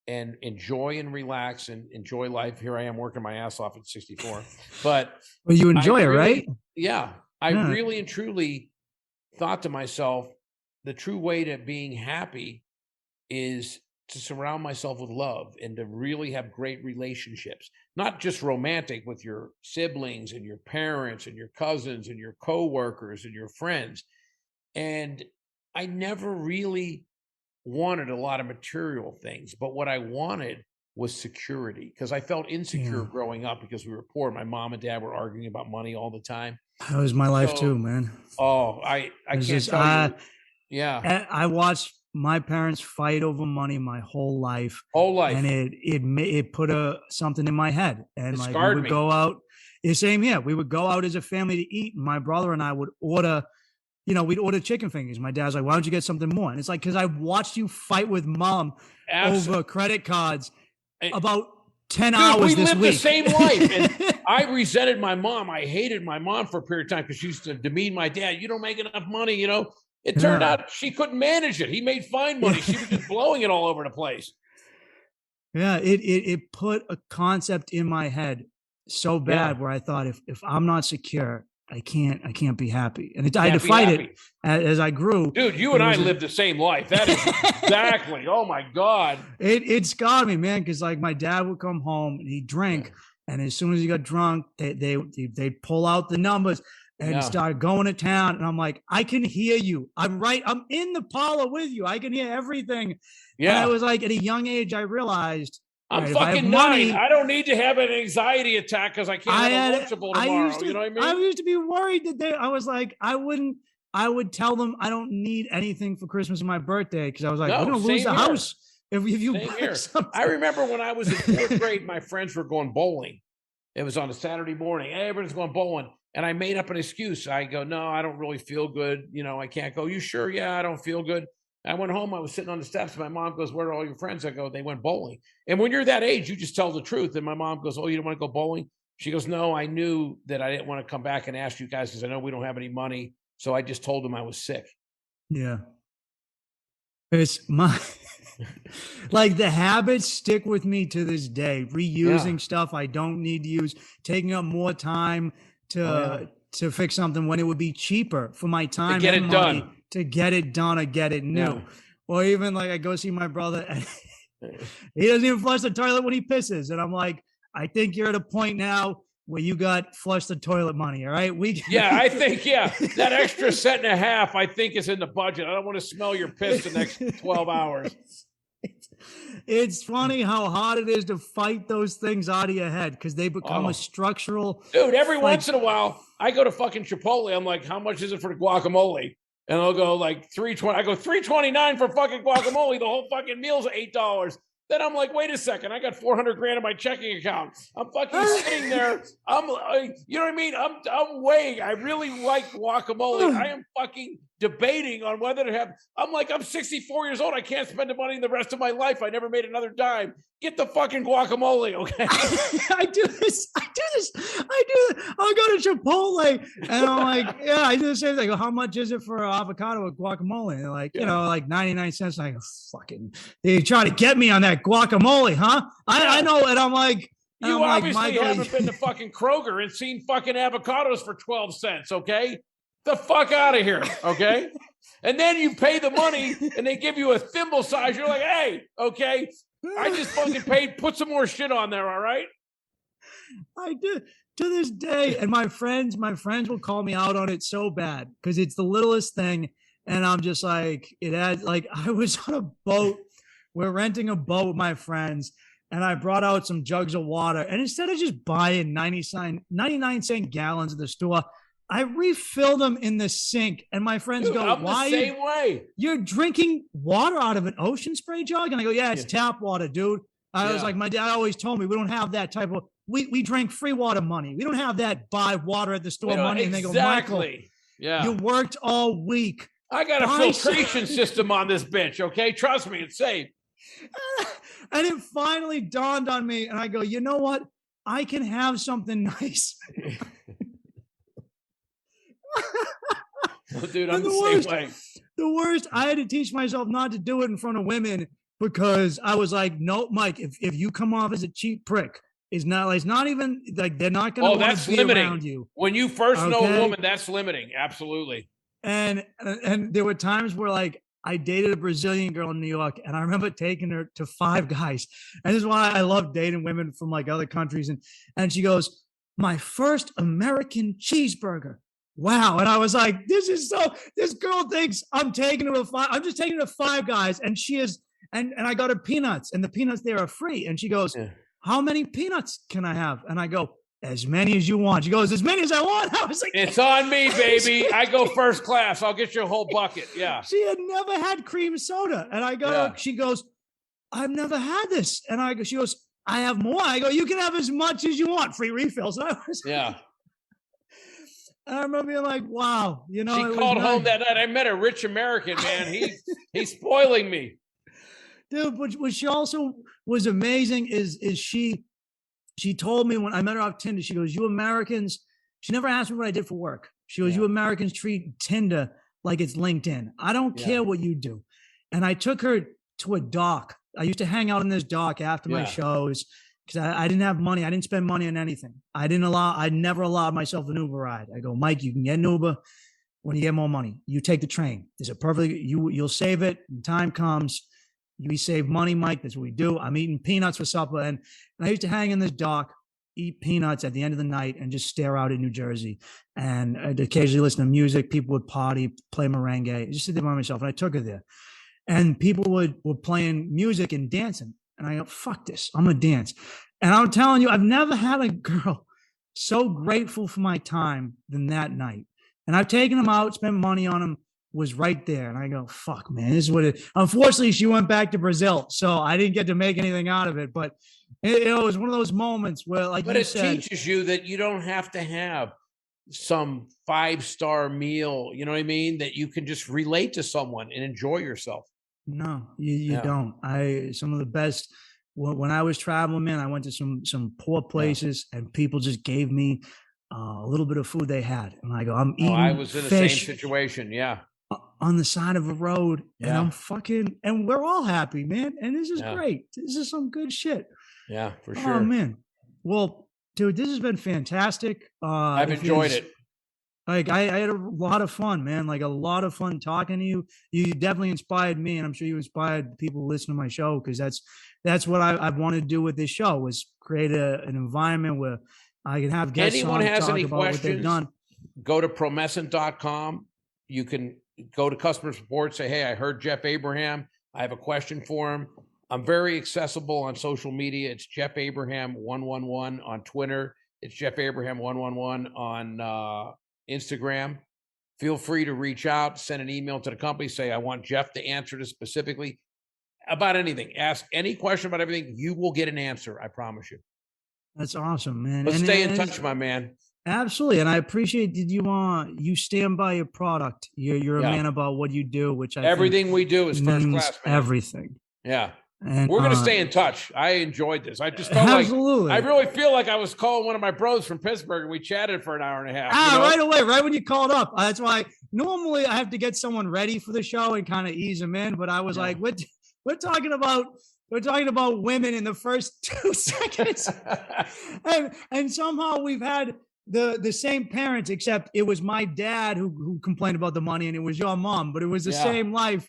and enjoy and relax and enjoy life. Here I am working my ass off at 64. But well, you enjoy it, right? Yeah. I really and truly thought to myself, the true way to being happy is to surround myself with love and to really have great relationships, not just romantic with your siblings and your parents and your cousins and your coworkers and your friends. And I never really wanted a lot of material things, but what I wanted was security, because I felt insecure growing up because we were poor. My mom and dad were arguing about money all the time. That was my life too, man. Oh, I can't tell you. Yeah. I watched my parents fight over money my whole life. And it put something in my head. And like we would go out. Same here. We would go out as a family to eat. And my brother and I would order, we'd order chicken fingers. My dad's like, why don't you get something more? And it's like, because I watched you fight with mom over credit cards about 10 hours this week. We lived the same life. And I resented my mom. I hated my mom for a period of time because she used to demean my dad. You don't make enough money, It turned out she couldn't manage it. He made fine money. She was just blowing it all over the place. Yeah, it put a concept in my head so bad where I thought if I'm not secure, I can't be happy. And I had to fight it as I grew. Dude, you and I lived the same life. That is exactly. Oh my God. It scarred me, man, because like my dad would come home and he'd drink, and as soon as he got drunk, they'd pull out the numbers and start going to town. And I'm like, I can hear you. I'm in the parlor with you. I can hear everything. Yeah. And I was like, at a young age, I realized I'm fucking 9. I don't need to have an anxiety attack because I can't have a Lunchable tomorrow. You know what I mean? I used to be worried that I was like, I would tell them I don't need anything for Christmas and my birthday, because I was like, we're going to lose the house if you buy something. I remember when I was in 4th grade, my friends were going bowling. It was on a Saturday morning. Hey, everyone's going bowling. And I made up an excuse. I go, no, I don't really feel good. I can't go. You sure? Yeah, I don't feel good. I went home. I was sitting on the steps. My mom goes, where are all your friends? I go, they went bowling. And when you're that age, you just tell the truth. And my mom goes, oh, you don't want to go bowling? She goes, no, I knew that I didn't want to come back and ask you guys because I know we don't have any money. So I just told them I was sick. Yeah. It's my like the habits stick with me to this day. Reusing stuff I don't need to use, taking up more time to fix something when it would be cheaper for my time to get and it money done. to get it done or get it new. Yeah. Or even like I go see my brother and he doesn't even flush the toilet when he pisses. And I'm like, I think you're at a point now where you got flush the toilet money. All right. Yeah, I think, that extra cent and a half, I think is in the budget. I don't want to smell your piss the next 12 hours. It's funny how hard it is to fight those things out of your head because they become a structural. Dude, every once in a while, I go to fucking Chipotle. I'm like, how much is it for the guacamole? And I'll go like $3.20. I go $3.29 for fucking guacamole. The whole fucking meal's $8. Then I'm like, wait a second, I got 400 grand in my checking account. I'm fucking sitting there. You know what I mean? I'm weighing. I really like guacamole. I am fucking debating on whether to have. I'm like, I'm 64 years old. I can't spend the money the rest of my life. I never made another dime. Get the fucking guacamole, okay? I do this. I'll go to Chipotle and I'm like, yeah, I do the same thing. How much is it for an avocado with guacamole? And they're like, you know, like 99 cents. And I go, fucking, they try to get me on that guacamole, huh? I know. And I'm like, you obviously haven't been to fucking Kroger and seen fucking avocados for 12 cents, okay? The fuck out of here, okay? And then you pay the money and they give you a thimble size. You're like, hey, okay, I just fucking paid. Put some more shit on there, all right? I do to this day. And my friends will call me out on it so bad because it's the littlest thing. And I'm just like, it had like, I was on a boat. We're renting a boat with my friends. And I brought out some jugs of water. And instead of just buying 99-cent gallons at the store, I refilled them in the sink. And my friends go, I'm why? The same way. You're drinking water out of an ocean spray jug? And I go, yeah, it's tap water, dude. I was like, my dad always told me we don't have that type of, we drank free water money. We don't have that buy water at the store money. And they go, Michael, you worked all week. I got a filtration system on this bitch, okay? Trust me, it's safe. And it finally dawned on me. And I go, you know what? I can have something nice. Dude, I'm the same way. The worst, I had to teach myself not to do it in front of women because I was like, no, Mike, if you come off as a cheap prick, it's not even like they're not going to want to be limiting. Around you. When you first know a woman, that's limiting. Absolutely. And there were times where like I dated a Brazilian girl in New York and I remember taking her to Five Guys. And this is why I love dating women from like other countries. And she goes, my first American cheeseburger. Wow. And I was like, this girl thinks I'm taking her to I'm just taking her to Five Guys. And she is, and I got her peanuts and the peanuts there are free. And she goes, how many peanuts can I have? And I go, as many as you want. She goes, as many as I want. I was like, it's on me, baby. I go first class. I'll get you a whole bucket. Yeah. She had never had cream soda. And I go, she goes, I've never had this. And she goes, I have more. I go, you can have as much as you want. Free refills. And I was I remember being like, wow, you know. She called home that night. I met a rich American, man. He's spoiling me. Dude, but what she also was amazing is she told me when I met her off Tinder, she goes, you Americans, she never asked me what I did for work. She goes, you Americans treat Tinder like it's LinkedIn. I don't care what you do. And I took her to a dock. I used to hang out in this dock after my shows because I didn't have money. I didn't spend money on anything. I never allowed myself an Uber ride. I go, Mike, you can get an Uber when you get more money. You take the train. There's you'll save it when time comes. We save money, Mike. That's what we do. I'm eating peanuts for supper. And I used to hang in this dock, eat peanuts at the end of the night and just stare out at New Jersey. And I'd occasionally listen to music. People would party, play merengue. Just sit there by myself. And I took her there. And people were playing music and dancing. And I go, fuck this. I'm going to dance. And I'm telling you, I've never had a girl so grateful for my time than that night. And I've taken them out, spent money on them, was right there. And I go, fuck, man, this is what it, unfortunately, she went back to Brazil. So I didn't get to make anything out of it. But it was one of those moments where, like you said. But it teaches you that you don't have to have some 5-star meal, you know what I mean? That you can just relate to someone and enjoy yourself. No, you don't. Some of the best when I was traveling, man, I went to some poor places, and people just gave me a little bit of food they had, and I go, I'm Oh, I eating was in the same fish situation. Yeah. on the side of a road, and Yeah. I'm fucking, and we're all happy, man. And this is Yeah. great. This is some good shit. Yeah, for Oh sure. man. Well, dude, this has been fantastic. I've enjoyed it. Like I had a lot of fun, man. Like a lot of fun talking to you. You definitely inspired me, and I'm sure you inspired people who listen to my show, because that's what I wanted to do with this show, was create an environment where I can have guests Anyone on, has talk any about what they've questions, done. go to promescent.com. You can go to customer support, say, hey, I heard Jeff Abraham. I have a question for him. I'm very accessible on social media. It's Jeff Abraham 111 on Twitter. It's Jeff Abraham 111 on Instagram. Feel free to reach out, send an email to the company, say, I want Jeff to answer this specifically about anything. Ask any question about everything. You will get an answer. I promise you. That's awesome, man. Let's And stay in touch, my man. Absolutely, and I appreciate that you stand by your product. You're a man about what you do, which everything we do is first class, man. Everything. Yeah. And we're gonna stay in touch. I enjoyed this. I just felt absolutely. I really feel like I was calling one of my brothers from Pittsburgh, and we chatted for an hour and a half. Right away, right when you called up. That's why normally I have to get someone ready for the show and kind of ease them in. But I was like, we're talking about women in the first 2 seconds, and somehow we've had the same parents, except it was my dad who complained about the money, and it was your mom, but it was the same life.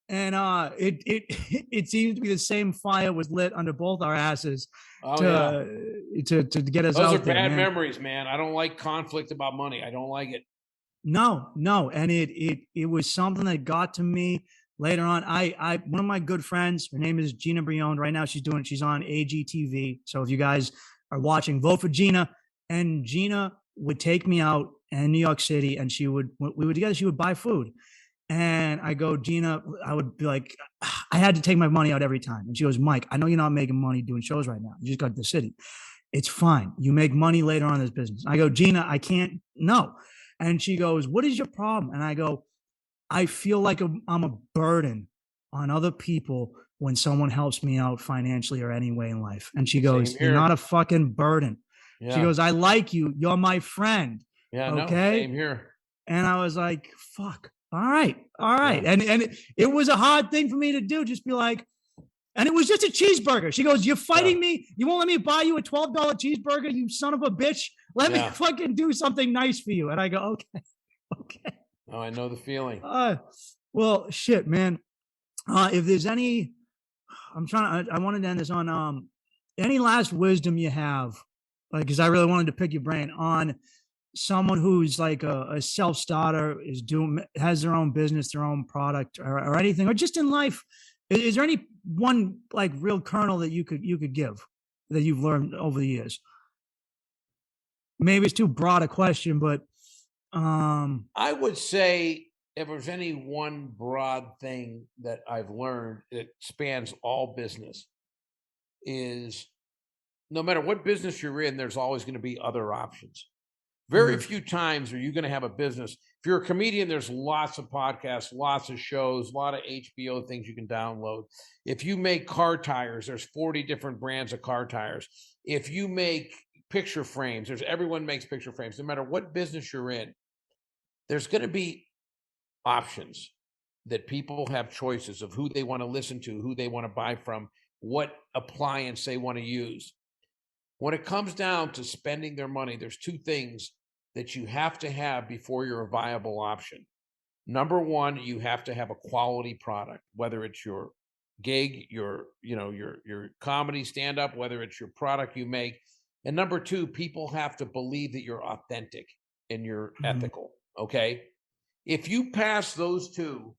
And it seems to be the same fire was lit under both our asses to get us out there. Those are bad memories, man. I don't like conflict about money. I don't like it. No. And it was something that got to me later on. I one of my good friends, her name is Gina Brion. Right now she's on AGTV. So if you guys are watching, vote for Gina. And Gina would take me out in New York City, and we would together, she would buy food. And I go, Gina, I would be like, I had to take my money out every time. And she goes, Mike, I know you're not making money doing shows right now. You just got to the city. It's fine. You make money later on in this business. I go, Gina, I can't, no. And she goes, what is your problem? And I go, I feel like I'm a burden on other people when someone helps me out financially or any way in life. And she goes, you're not a fucking burden. Yeah. She goes, I like you. You're my friend. Yeah, okay. No, same here. And I was like, fuck. All right. Yeah. And it was a hard thing for me to do. Just be like, and it was just a cheeseburger. She goes, you're fighting me. You won't let me buy you a $12 cheeseburger, you son of a bitch. Let me fucking do something nice for you. And I go, okay. Oh, I know the feeling. Well, shit, man. If there's any, I wanted to end this on any last wisdom you have, because I really wanted to pick your brain on someone who's like a self-starter, has their own business, their own product, or anything, or just in life. Is there any one like real kernel that you could give that you've learned over the years? Maybe it's too broad a question, but I would say if there's any one broad thing that I've learned that spans all business, is no matter what business you're in, there's always going to be other options. Very few times are you going to have a business. If you're a comedian, there's lots of podcasts, lots of shows, a lot of HBO things you can download. If you make car tires, there's 40 different brands of car tires. If you make picture frames, everyone makes picture frames. No matter what business you're in, there's going to be options that people have choices of who they want to listen to, who they want to buy from, what appliance they want to use. When it comes down to spending their money, there's two things that you have to have before you're a viable option. Number one, you have to have a quality product, whether it's your gig, your comedy stand-up, whether it's your product you make. And number two, people have to believe that you're authentic and you're ethical, okay? If you pass those two,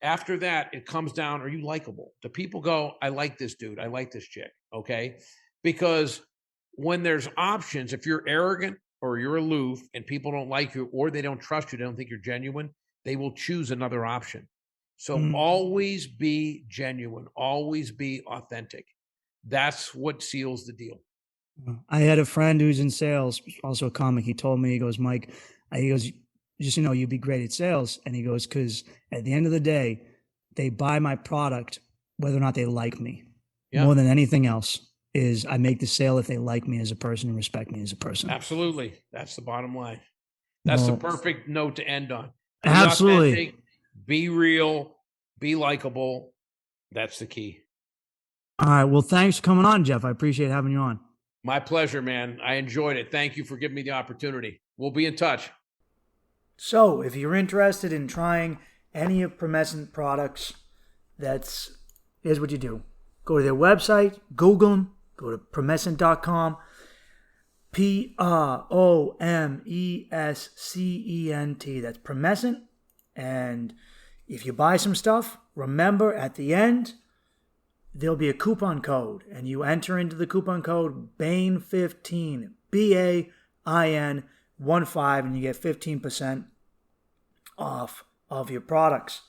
after that, it comes down, are you likable? Do people go, I like this dude, I like this chick, okay? Because when there's options, if you're arrogant or you're aloof and people don't like you or they don't trust you, they don't think you're genuine, they will choose another option. So always be genuine, always be authentic. That's what seals the deal. I had a friend who's in sales, also a comic. He told me, he goes, Mike, he goes, just, you'd be great at sales. And he goes, because at the end of the day, they buy my product, whether or not they like me. Yeah. more than anything else is I make the sale if they like me as a person and respect me as a person. Absolutely. That's the bottom line. That's the perfect note to end on. Be Absolutely. authentic, be real, be likable. That's the key. All right. Well, thanks for coming on, Jeff. I appreciate having you on. My pleasure, man. I enjoyed it. Thank you for giving me the opportunity. We'll be in touch. So, if you're interested in trying any of Promescent products, here's what you do. Go to their website, Google them, go to promescent.com, Promescent. That's Promescent. And if you buy some stuff, remember at the end, there'll be a coupon code, and you enter into the coupon code BAIN15, BAIN15, and you get 15% off of your products.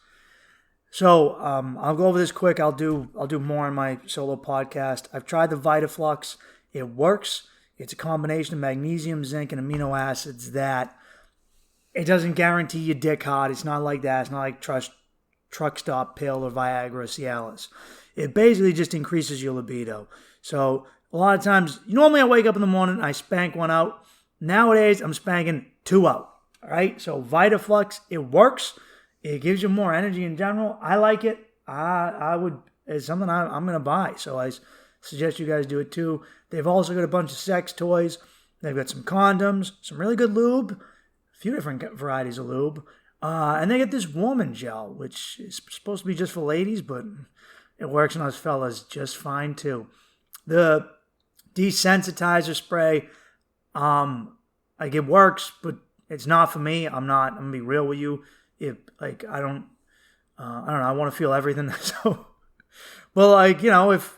So I'll go over this quick. I'll do more on my solo podcast. I've tried the VitaFlux. It works. It's a combination of magnesium, zinc, and amino acids that it doesn't guarantee you dick hard. It's not like that. It's not like truck stop pill or Viagra or Cialis. It basically just increases your libido. So a lot of times, normally I wake up in the morning, I spank one out. Nowadays, I'm spanking 2 out. All right. So VitaFlux, it works. It gives you more energy in general. I like it. It's something I'm going to buy. So I suggest you guys do it too. They've also got a bunch of sex toys. They've got some condoms, some really good lube, a few different varieties of lube. And they get this warming gel, which is supposed to be just for ladies, but it works on us fellas just fine too. The desensitizer spray, it works, but it's not for me. I'm going to be real with you. I don't know. I want to feel everything. So, well, if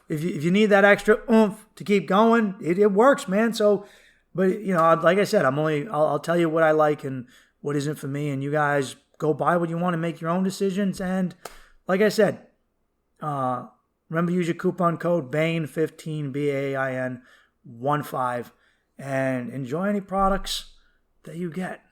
you need that extra oomph to keep going, it works, man. So, but like I said, I'll tell you what I like and what isn't for me, and you guys go buy what you want and make your own decisions. And like I said, remember, use your coupon code BAIN15, BAIN15, and enjoy any products that you get.